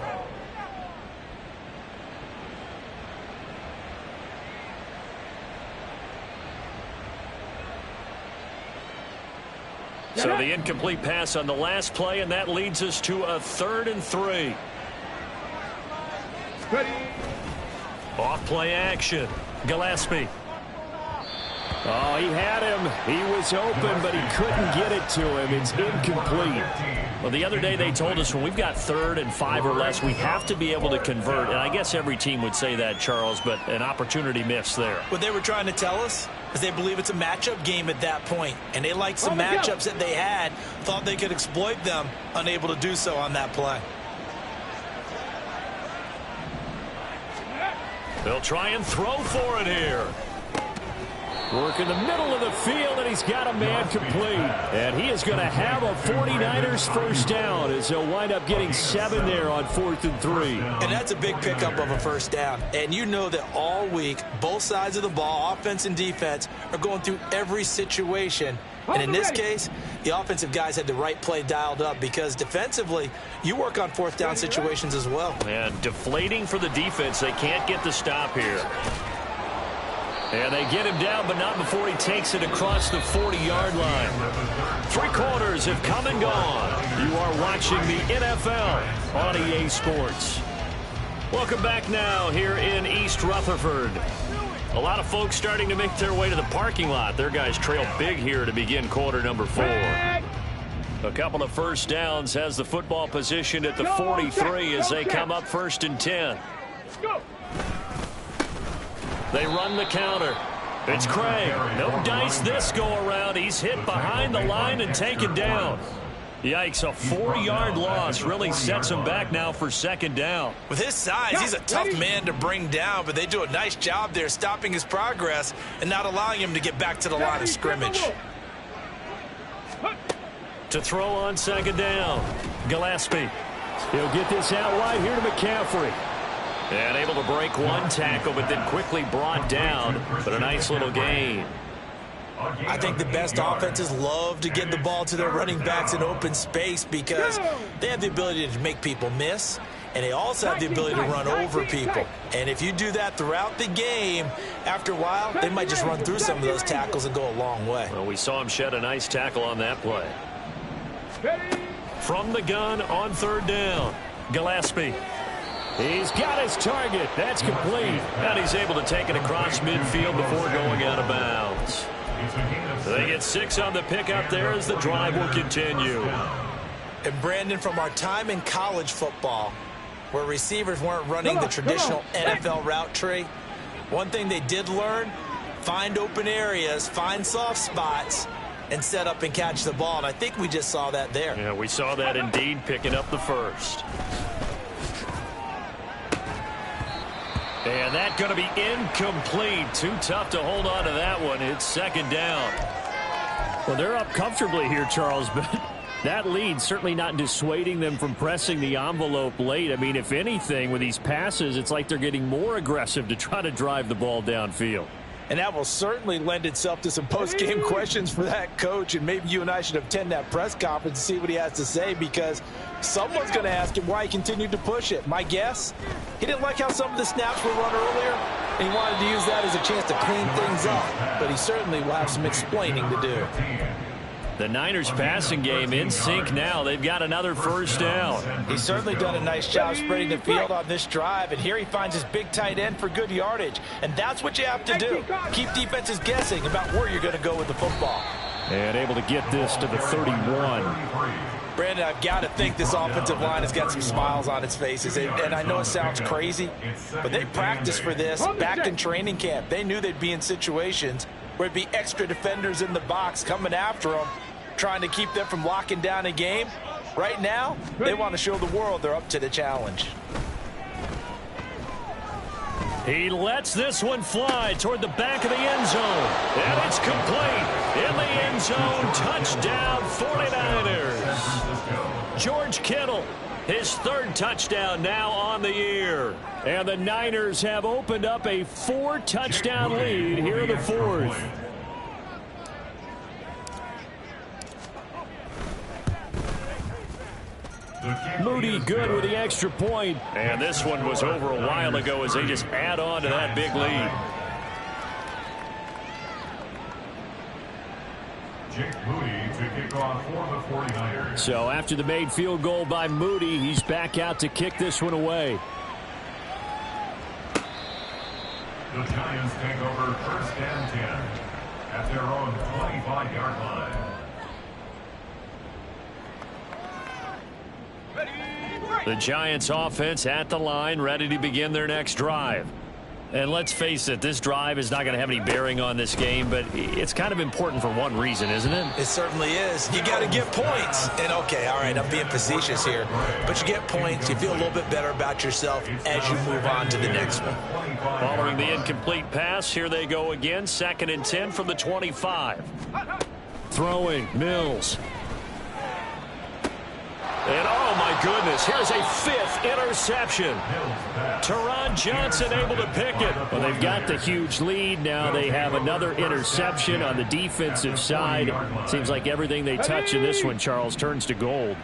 So the incomplete pass on the last play, and that leads us to a 3rd and 3. Ready. Off play action. Gillespie. Oh, he had him. He was open, but he couldn't get it to him. It's incomplete. Well, the other day they told us when we've got 3rd and 5 or less, we have to be able to convert. And I guess every team would say that, Charles, but an opportunity missed there. What they were trying to tell us is they believe it's a matchup game at that point. And they liked some matchups that they had, thought they could exploit them, unable to do so on that play. They'll try and throw for it here. Work in the middle of the field, and he's got a man complete. And he is going to have a 49ers first down as they'll wind up getting 7 there on 4th and 3. And that's a big pickup of a first down. And you know that all week, both sides of the ball, offense and defense, are going through every situation. And in this case, the offensive guys had the right play dialed up because defensively, you work on 4th down situations as well. And deflating for the defense. They can't get the stop here. And they get him down, but not before he takes it across the 40-yard line. 3 quarters have come and gone. You are watching the NFL on EA Sports. Welcome back now here in East Rutherford. A lot of folks starting to make their way to the parking lot. Their guys trail big here to begin quarter number 4. A couple of first downs has the football position at the 43 as they come up 1st and 10. They run the counter. It's Craig. No dice this go around. He's hit behind the line and taken down. Yikes, a 4-yard loss really sets him back now for 2nd down. With his size, he's a tough man to bring down, but they do a nice job there stopping his progress and not allowing him to get back to the line of scrimmage. To throw on 2nd down, Gillespie. He'll get this out wide here to McCaffrey. And able to break 1 tackle, but then quickly brought down. But a nice little gain. I think the best offenses love to get the ball to their running backs in open space because they have the ability to make people miss, and they also have the ability to run over people. And if you do that throughout the game, after a while, they might just run through some of those tackles and go a long way. Well, we saw him shed a nice tackle on that play. From the gun on 3rd down, Gillespie. He's got his target. That's complete. And he's able to take it across midfield before going out of bounds. They get 6 on the pick up there as the drive will continue. And Brandon, from our time in college football, where receivers weren't running the traditional NFL route tree, one thing they did learn, find open areas, find soft spots, and set up and catch the ball. And I think we just saw that there. Yeah, we saw that indeed, picking up the first. And that's going to be incomplete. Too tough to hold on to that one. It's second down. Well, they're up comfortably here, Charles, but that lead certainly not dissuading them from pressing the envelope late. I mean, if anything, with these passes, it's like they're getting more aggressive to try to drive the ball downfield. And that will certainly lend itself to some post-game questions for that coach. And maybe you and I should attend that press conference to see what he has to say, because someone's going to ask him why he continued to push it. My guess, he didn't like how some of the snaps were run earlier, and he wanted to use that as a chance to clean things up. But he certainly will have some explaining to do. The Niners passing game in sync now. They've got another first down. He's certainly done a nice job spreading the field on this drive, and here he finds his big tight end for good yardage. And that's what you have to do. Keep defenses guessing about where you're going to go with the football. And able to get this to the 31. Brandon, I've got to think this offensive line has got some smiles on its faces. And I know it sounds crazy, but they practiced for this back in training camp. They knew they'd be in situations where it'd be extra defenders in the box coming after them, trying to keep them from locking down a game. Right now, they want to show the world they're up to the challenge. He lets this one fly toward the back of the end zone. And it's complete. In the end zone, touchdown 49ers. George Kittle, his third touchdown now on the year. And the Niners have opened up a 4-touchdown lead here in the fourth. Moody good with the extra point. And this one was over a while ago as they just add on to that big lead. Jake Moody to kick off for the 49ers. So after the made field goal by Moody, he's back out to kick this one away. The Giants take over first and 10 at their own 25-yard line. The Giants offense at the line, ready to begin their next drive. And let's face it, this drive is not going to have any bearing on this game, but it's kind of important for one reason, isn't it? It certainly is. You got to get points. And, okay, all right, I'm being facetious here, but you get points, you feel a little bit better about yourself as you move on to the next one. Following the incomplete pass, here they go again, 2nd and 10 from the 25. Throwing, Mills. And, oh, my goodness, here's a 5th interception. Teron Johnson able to pick it. Well, they've got the huge lead. Now they have another interception on the defensive side. Seems like everything they touch in this one, Charles, turns to gold.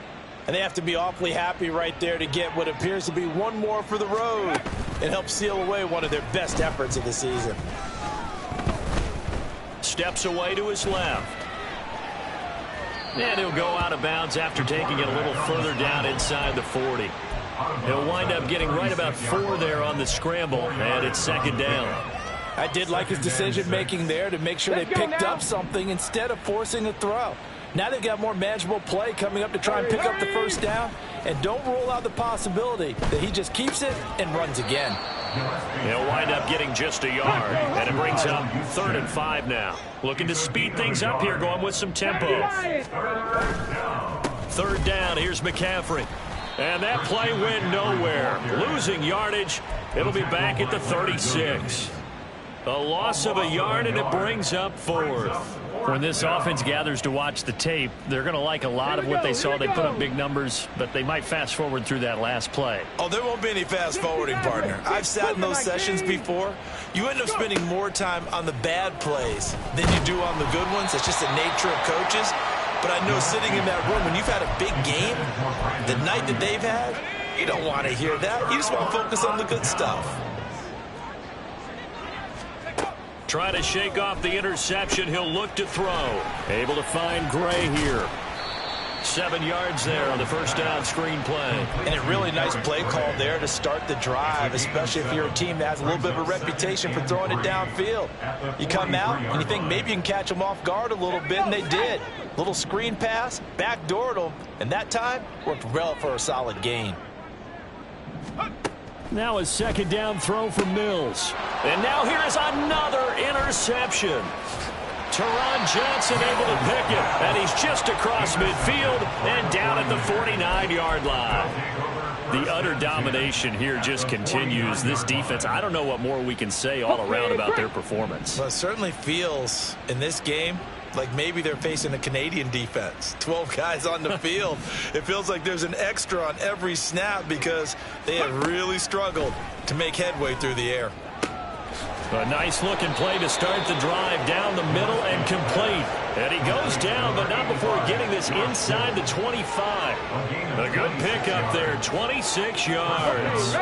And they have to be awfully happy right there to get what appears to be one more for the road and help seal away one of their best efforts of the season. Steps away to his left. And he'll go out of bounds after taking it a little further down inside the 40. He'll wind up getting right about 4 there on the scramble, and it's 2nd down. I did like his decision-making there to make sure they picked up something instead of forcing a throw. Now they've got more manageable play coming up to try and pick up the first down, and don't rule out the possibility that he just keeps it and runs again. He'll wind up getting just a yard, and it brings up 3rd and 5 now. Looking to speed things up here, going with some tempo. 3rd down, here's McCaffrey. And that play went nowhere. Losing yardage, it'll be back at the 36. A loss of a yard, and it brings up 4th. When this offense gathers to watch the tape, they're going to like a lot of what they saw. They put up big numbers, but they might fast forward through that last play. Oh, there won't be any fast forwarding, partner. I've sat in those sessions before. You end up spending more time on the bad plays than you do on the good ones. It's just the nature of coaches. But I know sitting in that room, when you've had a big game, the night that they've had, you don't want to hear that. You just want to focus on the good stuff. Try to shake off the interception. He'll look to throw. Able to find Gray here. 7 yards there on the first down screen play. And a really nice play call there to start the drive, especially if you're a team that has a little bit of a reputation for throwing it downfield. You come out and you think maybe you can catch them off guard a little bit, and they did. Little screen pass, backdoored him, and that time worked well for a solid gain. Now a second down throw for Mills. And now here is another interception. Teron Johnson able to pick it, and he's just across midfield and down at the 49-yard line. The utter domination here just continues. This defense, I don't know what more we can say all around about their performance. Well, it certainly feels in this game like maybe they're facing a Canadian defense. 12 guys on the field. It feels like there's an extra on every snap because they have really struggled to make headway through the air. A nice looking play to start the drive down the middle and complete. And he goes down, but not before getting this inside the 25. A good pickup there, 26 yards.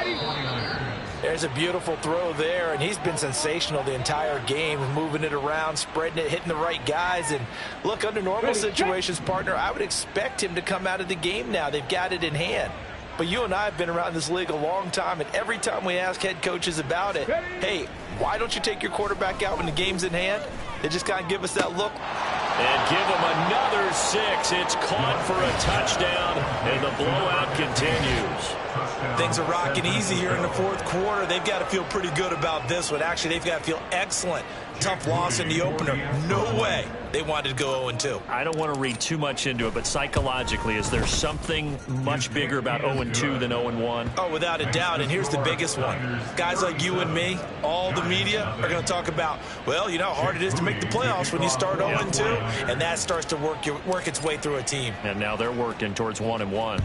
There's a beautiful throw there, and he's been sensational the entire game, moving it around, spreading it, hitting the right guys. And look, under normal situations, partner, I would expect him to come out of the game now. They've got it in hand. But you and I have been around this league a long time, and every time we ask head coaches about it, hey, why don't you take your quarterback out when the game's in hand? They just kind of give us that look. And give him another 6. It's caught for a touchdown, and the blowout continues. Things are rocking easy here in the fourth quarter. They've got to feel pretty good about this one. Actually, they've got to feel excellent. Tough loss in the opener. No way they wanted to go 0-2. I don't want to read too much into it, but psychologically, is there something much bigger about 0-2 than 0-1? Oh, without a doubt, and here's the biggest one. Guys like you and me, all the media, are going to talk about, well, you know how hard it is to make the playoffs when you start 0-2, and that starts to work its way through a team. And now they're working towards 1-1.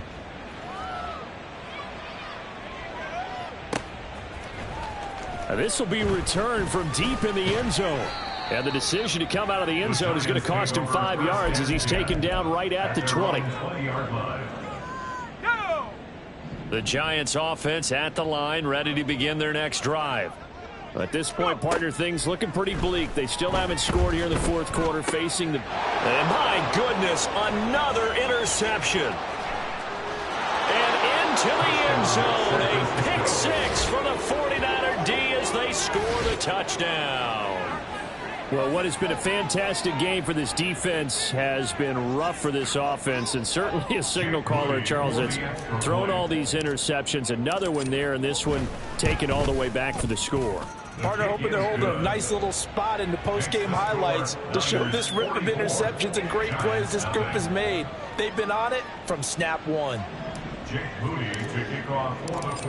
This will be returned from deep in the end zone. And the decision to come out of the end zone is going to cost him 5 yards as he's taken down right at the 20. The Giants offense at the line, ready to begin their next drive. At this point, partner, things looking pretty bleak. They still haven't scored here in the fourth quarter, facing the... And my goodness, another interception. And into the end zone, a pick 6 for the 49er D as they score the touchdown. Well, what has been a fantastic game for this defense has been rough for this offense, and certainly a signal caller, Charles, that's thrown all these interceptions. Another one there, and this one taken all the way back for the score. Partner hoping they're holding a nice little spot in the post-game highlights to show this rip of interceptions and great plays this group has made. They've been on it from snap one.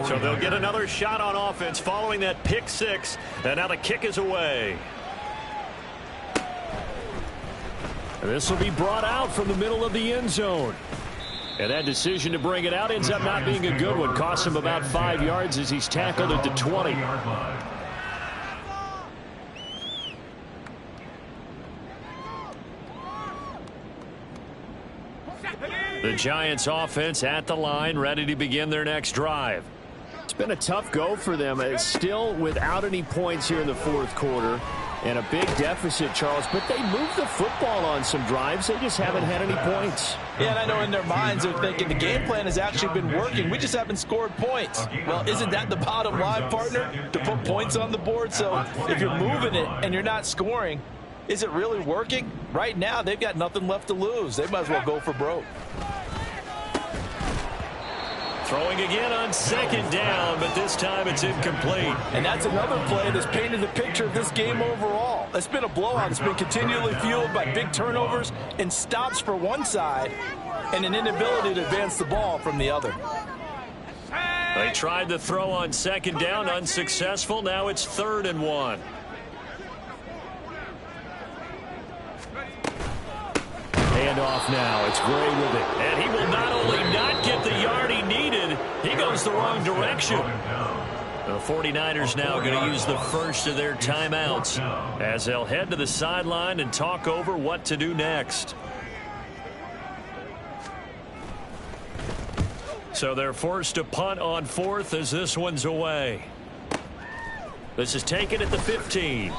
So they'll get another shot on offense following that pick 6, and now the kick is away. This will be brought out from the middle of the end zone. And that decision to bring it out ends up not being a good one. Costs him about 5 yards as he's tackled at the 20. The Giants offense at the line, ready to begin their next drive. It's been a tough go for them. It's still without any points here in the fourth quarter. And a big deficit, Charles, but they moved the football on some drives. They just haven't had any points. Yeah, and I know in their minds they're thinking the game plan has actually been working. We just haven't scored points. Well, isn't that the bottom line, partner? To put points on the board? So if you're moving it and you're not scoring, is it really working? Right now, they've got nothing left to lose. They might as well go for broke. Throwing again on second down, but this time it's incomplete. And that's another play that's painted the picture of this game overall. It's been a blowout. It's been continually fueled by big turnovers and stops for one side and an inability to advance the ball from the other. They tried the throw on second down, unsuccessful. Now it's 3rd and 1. Handoff now. It's Gray with it. And he will not only not get the yard he needed, he goes the wrong direction. The 49ers now going to use the first of their timeouts as they'll head to the sideline and talk over what to do next. So they're forced to punt on 4th as this one's away. This is taken at the 15.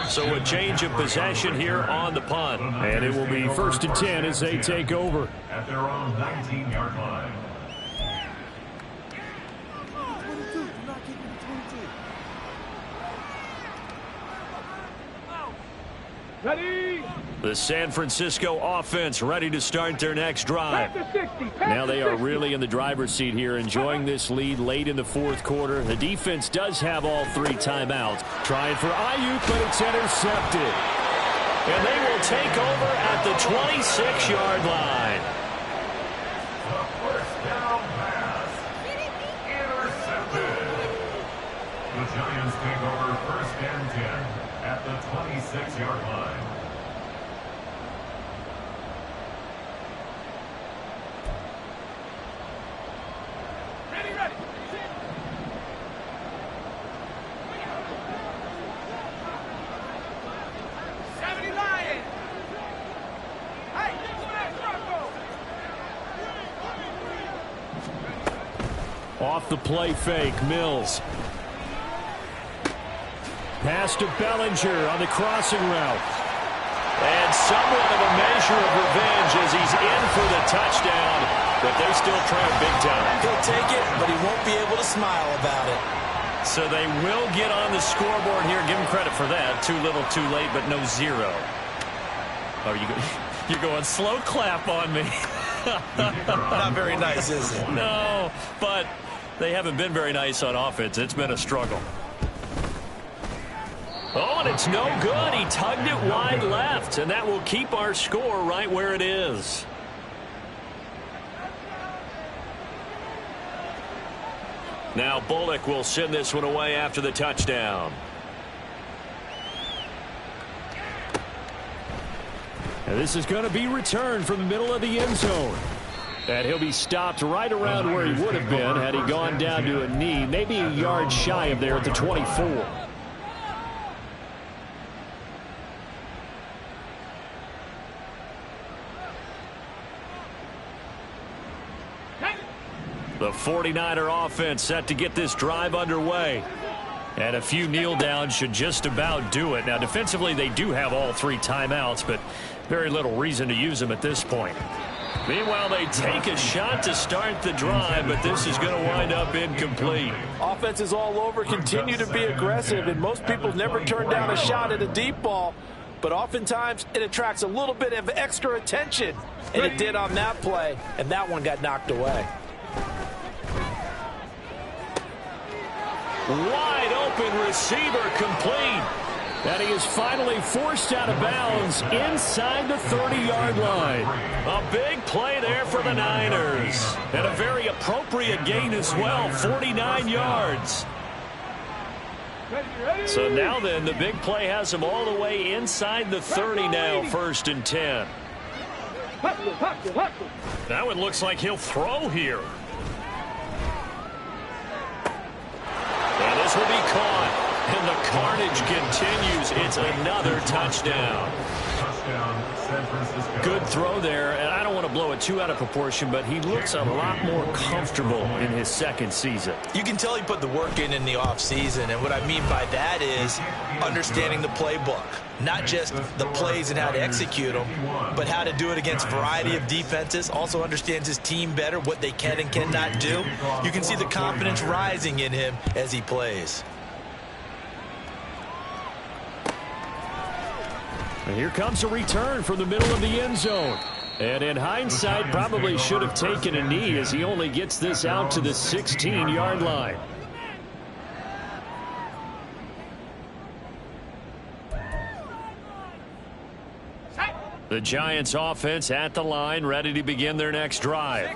So a change of possession here on the punt. And it will be 1st and 10 as they take over. At their own 19-yard line. Ready? The San Francisco offense ready to start their next drive. Now they are really in the driver's seat here, enjoying this lead late in the fourth quarter. The defense does have all 3 timeouts. Trying for Ayuk, but it's intercepted. And they will take over at the 26-yard line. The first down pass. Intercepted. The Giants take over first and 10 at the 26-yard line. Off the play fake, Mills. Pass to Bellinger on the crossing route. And somewhat of a measure of revenge as he's in for the touchdown, but they still trail big time. He'll take it, but he won't be able to smile about it. So they will get on the scoreboard here. Give him credit for that. Too little, too late, but no 0. Oh, you're going slow clap on me. Not very nice, is it? No, but they haven't been very nice on offense. It's been a struggle. Oh, and it's no good. He tugged it wide left, and that will keep our score right where it is. Now Bullock will send this one away after the touchdown. And this is going to be returned from the middle of the end zone. And he'll be stopped right around where he would have been had he gone down to a knee, maybe a yard shy of there at the 24. The 49er offense set to get this drive underway. And a few kneel downs should just about do it. Now, defensively, they do have all 3 timeouts, but very little reason to use them at this point. Meanwhile, they take a shot to start the drive, but this is going to wind up incomplete. Offense is all over, continue to be aggressive, and most people never turn down a shot at a deep ball. But oftentimes, it attracts a little bit of extra attention. And it did on that play, and that one got knocked away. Wide open receiver complete. And he is finally forced out of bounds inside the 30-yard line. A big play there for the Niners. And a very appropriate gain as well, 49 yards. So now then, the big play has him all the way inside the 30 now, 1st and 10. That one looks like he'll throw here. And this will be caught. And the carnage continues. It's another touchdown. San Francisco. Good throw there. And I don't want to blow it too out of proportion, but he looks a lot more comfortable in his 2nd season. You can tell he put the work in the offseason. And what I mean by that is understanding the playbook. Not just the plays and how to execute them, but how to do it against a variety of defenses. Also understands his team better, what they can and cannot do. You can see the confidence rising in him as he plays. And here comes a return from the middle of the end zone. And in hindsight, probably should have taken a knee as he only gets this out to the 16-yard line. The Giants offense at the line, ready to begin their next drive.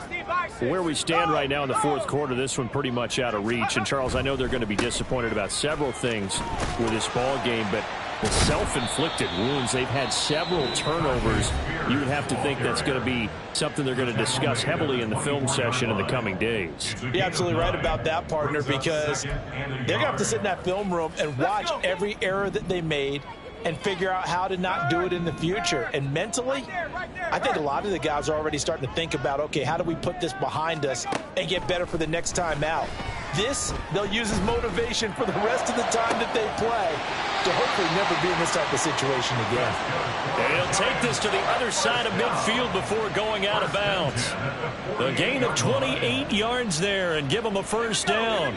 Where we stand right now in the 4th quarter, this one pretty much out of reach. And Charles, I know they're going to be disappointed about several things with this ball game, but the self-inflicted wounds, they've had several turnovers. You would have to think that's going to be something they're going to discuss heavily in the film session in the coming days. You're absolutely right about that, partner, because they're going to have to sit in that film room and watch every error that they made and figure out how to not do it in the future. And mentally, I think a lot of the guys are already starting to think about, okay, how do we put this behind us and get better for the next time out? This, they'll use as motivation for the rest of the time that they play to hopefully never be in this type of situation again. And he'll take this to the other side of midfield before going out of bounds. A gain of 28 yards there and give them a 1st down.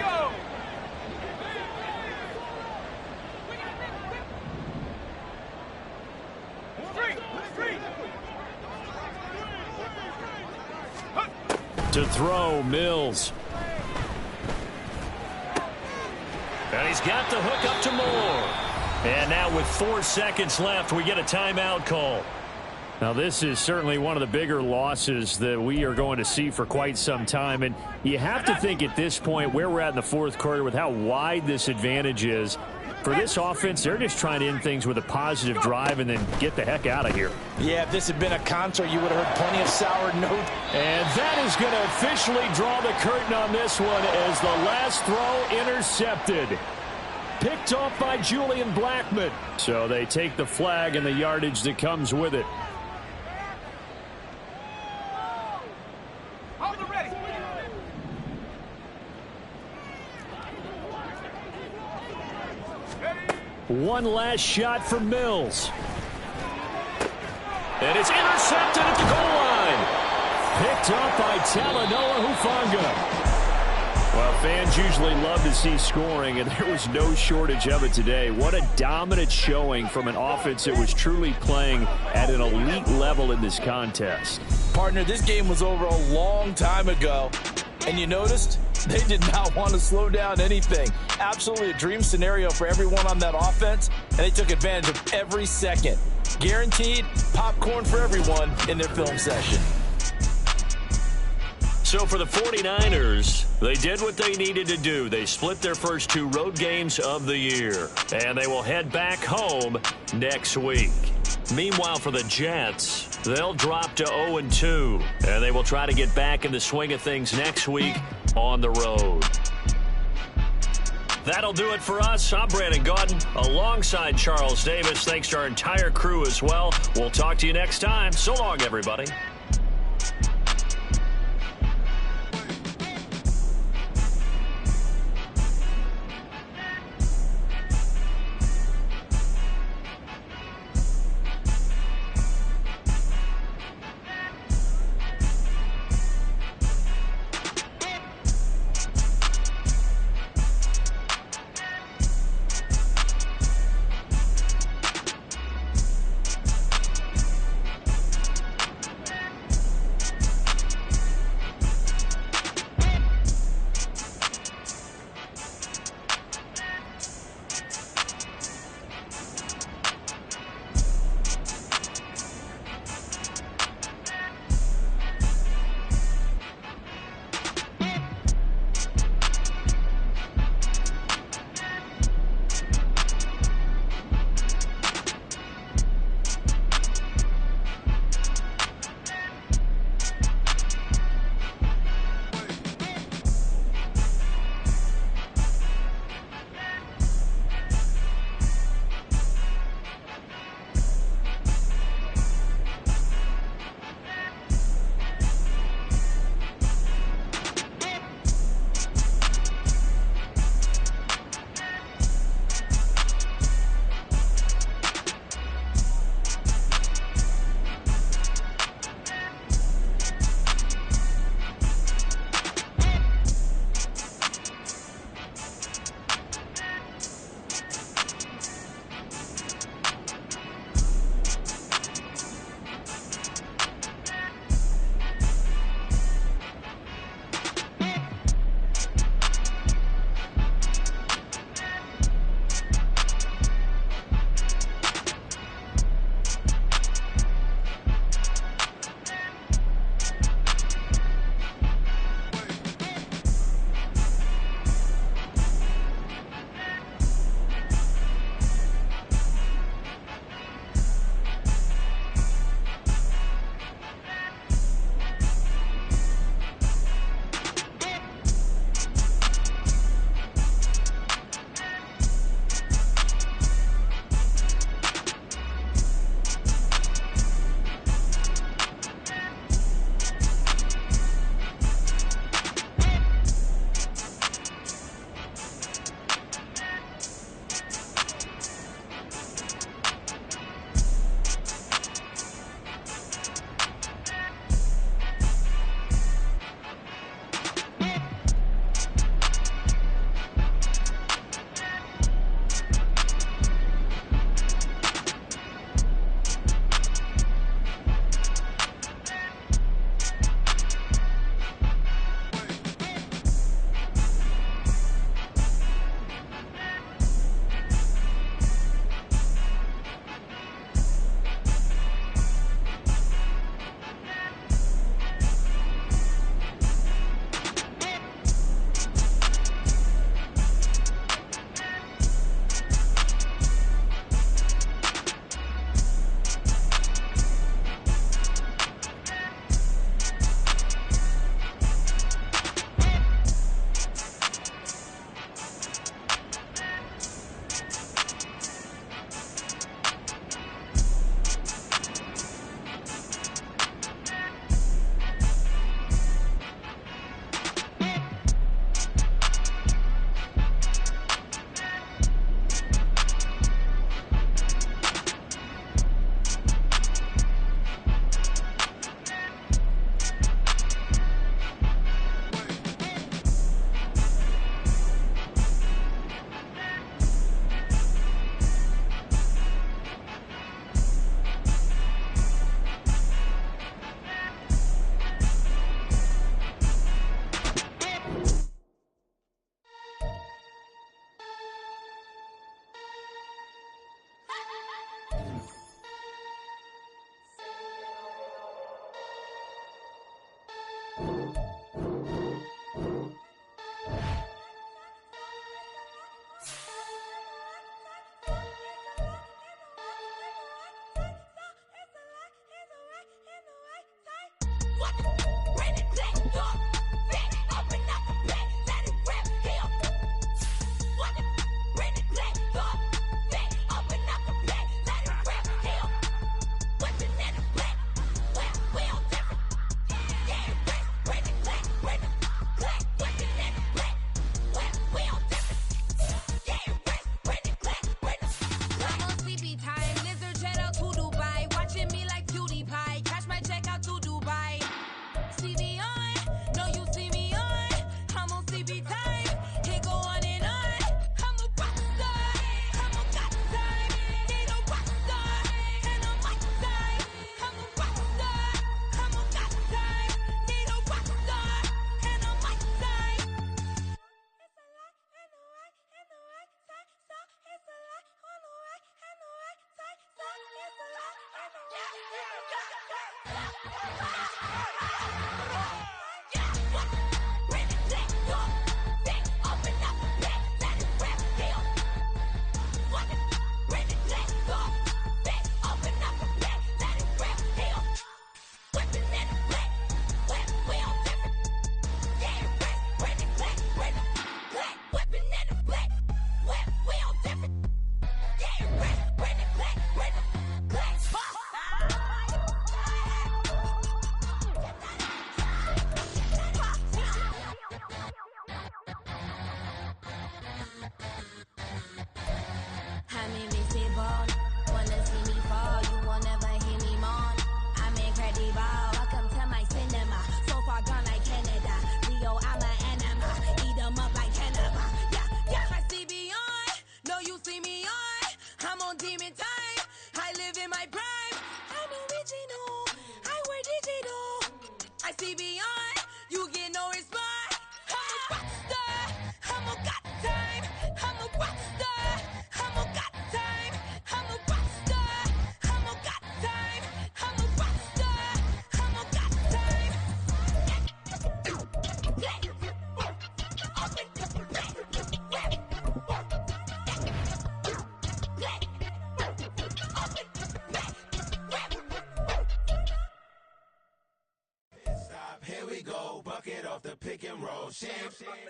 To throw, Mills. And he's got the hook up to Moore. And now with 4 seconds left, we get a timeout call. Now, this is certainly one of the bigger losses that we are going to see for quite some time. And you have to think at this point where we're at in the fourth quarter with how wide this advantage is. For this offense, they're just trying to end things with a positive drive and then get the heck out of here. Yeah, if this had been a concert, you would have heard plenty of sour notes. And that is going to officially draw the curtain on this one as the last throw intercepted. Picked off by Julian Blackmon. So they take the flag and the yardage that comes with it. One last shot for Mills. And it's intercepted at the goal line. Picked up by Talanoa Hufanga. Well, fans usually love to see scoring, and there was no shortage of it today. What a dominant showing from an offense that was truly playing at an elite level in this contest. Partner, this game was over a long time ago, and you noticed they did not want to slow down anything. Absolutely a dream scenario for everyone on that offense, and they took advantage of every second. Guaranteed popcorn for everyone in their film session. So for the 49ers, they did what they needed to do. They split their first 2 road games of the year, and they will head back home next week. Meanwhile, for the Jets, they'll drop to 0-2, and they will try to get back in the swing of things next week on the road. That'll do it for us. I'm Brandon Gaudin alongside Charles Davis. Thanks to our entire crew as well. We'll talk to you next time. So long, everybody.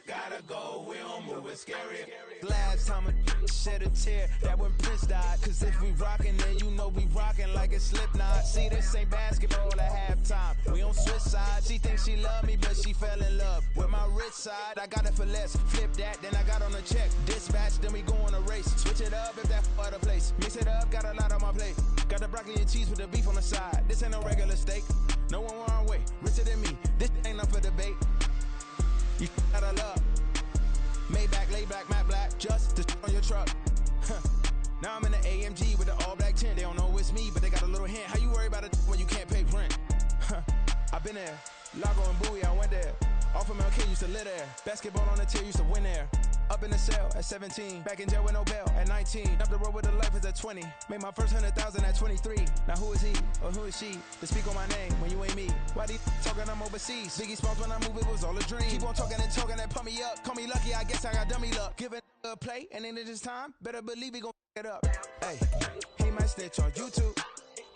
Gotta go, we don't move, it's scary. Last time a shed a tear, that when Prince died. Cause if we rockin', then you know we rockin' like it's Slipknot. See, this ain't basketball at halftime. We on switch sides. She thinks she love me, but she fell in love with my rich side. I got it for less. Flip that, then I got on a check. Dispatch, then we go on a race. Switch it up if that other place. Mix it up, got a lot on my plate. Got the broccoli and cheese with the beef on the side. This ain't no regular steak. No one wrong way, richer than me. This ain't up for debate. You out of love. Maybach, lay back, matte black, just to on your truck. Now I'm in the AMG with the all black tint. They don't know it's me, but they got a little hint. How you worry about it when you can't pay rent? I've been there. Lago and Bowie, I went there. Off of MLK, used to live there. Basketball on the tier, used to win there. Up in the cell at 17. Back in jail with no bail at 19. Up the road with the life is at 20. Made my first 100,000 at 23. Now who is he or who is she to speak on my name when you ain't me? Why they talking I'm overseas? Biggie Smalls when I move, it was all a dream. Keep on talking and pump me up. Call me lucky, I guess I got dummy luck. Give it a play and then this time, better believe we gon' it up. Hey, he might snitch on YouTube.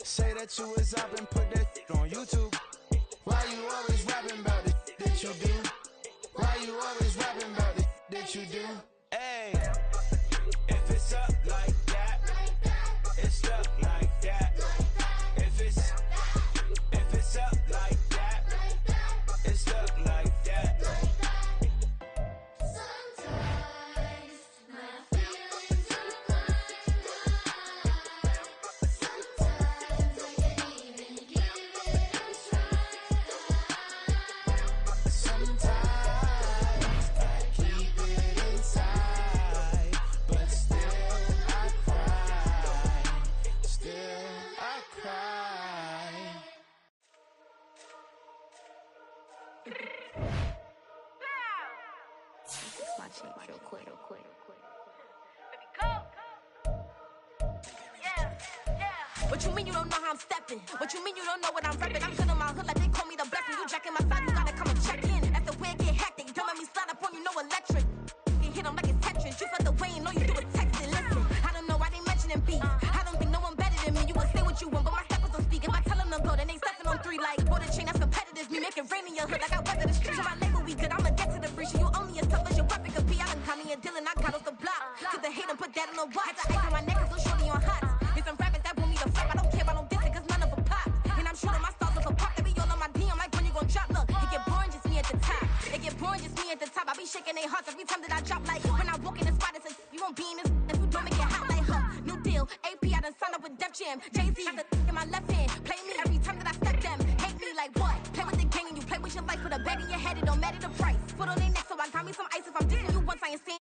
Say that you was up and put that on YouTube. Why you always rapping about it that you do? Why you always rapping about it that you do? Hey, if it's up like that, it's up like that. If it's up like that, it's up like that. Sometimes my feelings are blind. Sometimes I can't even give it a try. Sometimes I keep it inside, but still I cry. Still I cry. Fix my change real quick. What you mean you don't know how I'm stepping? What you mean you don't know what I'm repping? I'm good on my hood like they call me the blessing. You jacking my side, you gotta come and check in. That's the way it get hectic. Don't let me slide up on you, no electric. You hit them like it's Tetris. You felt the way and all you do is texting. Listen, I don't know why they mentioning beef. I don't think no one better than me. You can say what you want, but my steppers don't speak. If I tell them to go, then they stepping on 3 like. Bought a chain, that's competitive. make it rain in your hood like I weather the streets. So my label we good, I'ma get to the breach. You only as tough as your weapon could be. I done Connie and Dylan, I got off the block. Cause the hate and put that on the watch. Had the ice on my neck, cause little shorty on hot. There's some rappers that want me to flop. I don't care about no dissing, cause none of them pop. And I'm shooting my stars off a pop. They be all on my DM like when you gon' drop. Look, it get boring, just me at the top. It get boring, just me at the top. I be shaking their hearts every time that I drop. Like when I walk in the spot, it says you won't be in this if you don't make it hot like her. New deal, AP, I done signed up with Def Jam. Jay-Z, got the in my left hand. Play me every time that I step them. Hate me like what? Play with the gang and you play with your life. Put a bet in your head, it don't matter the price. Put on their neck, so I got me some ice. If I'm dissing you once, I ain't saying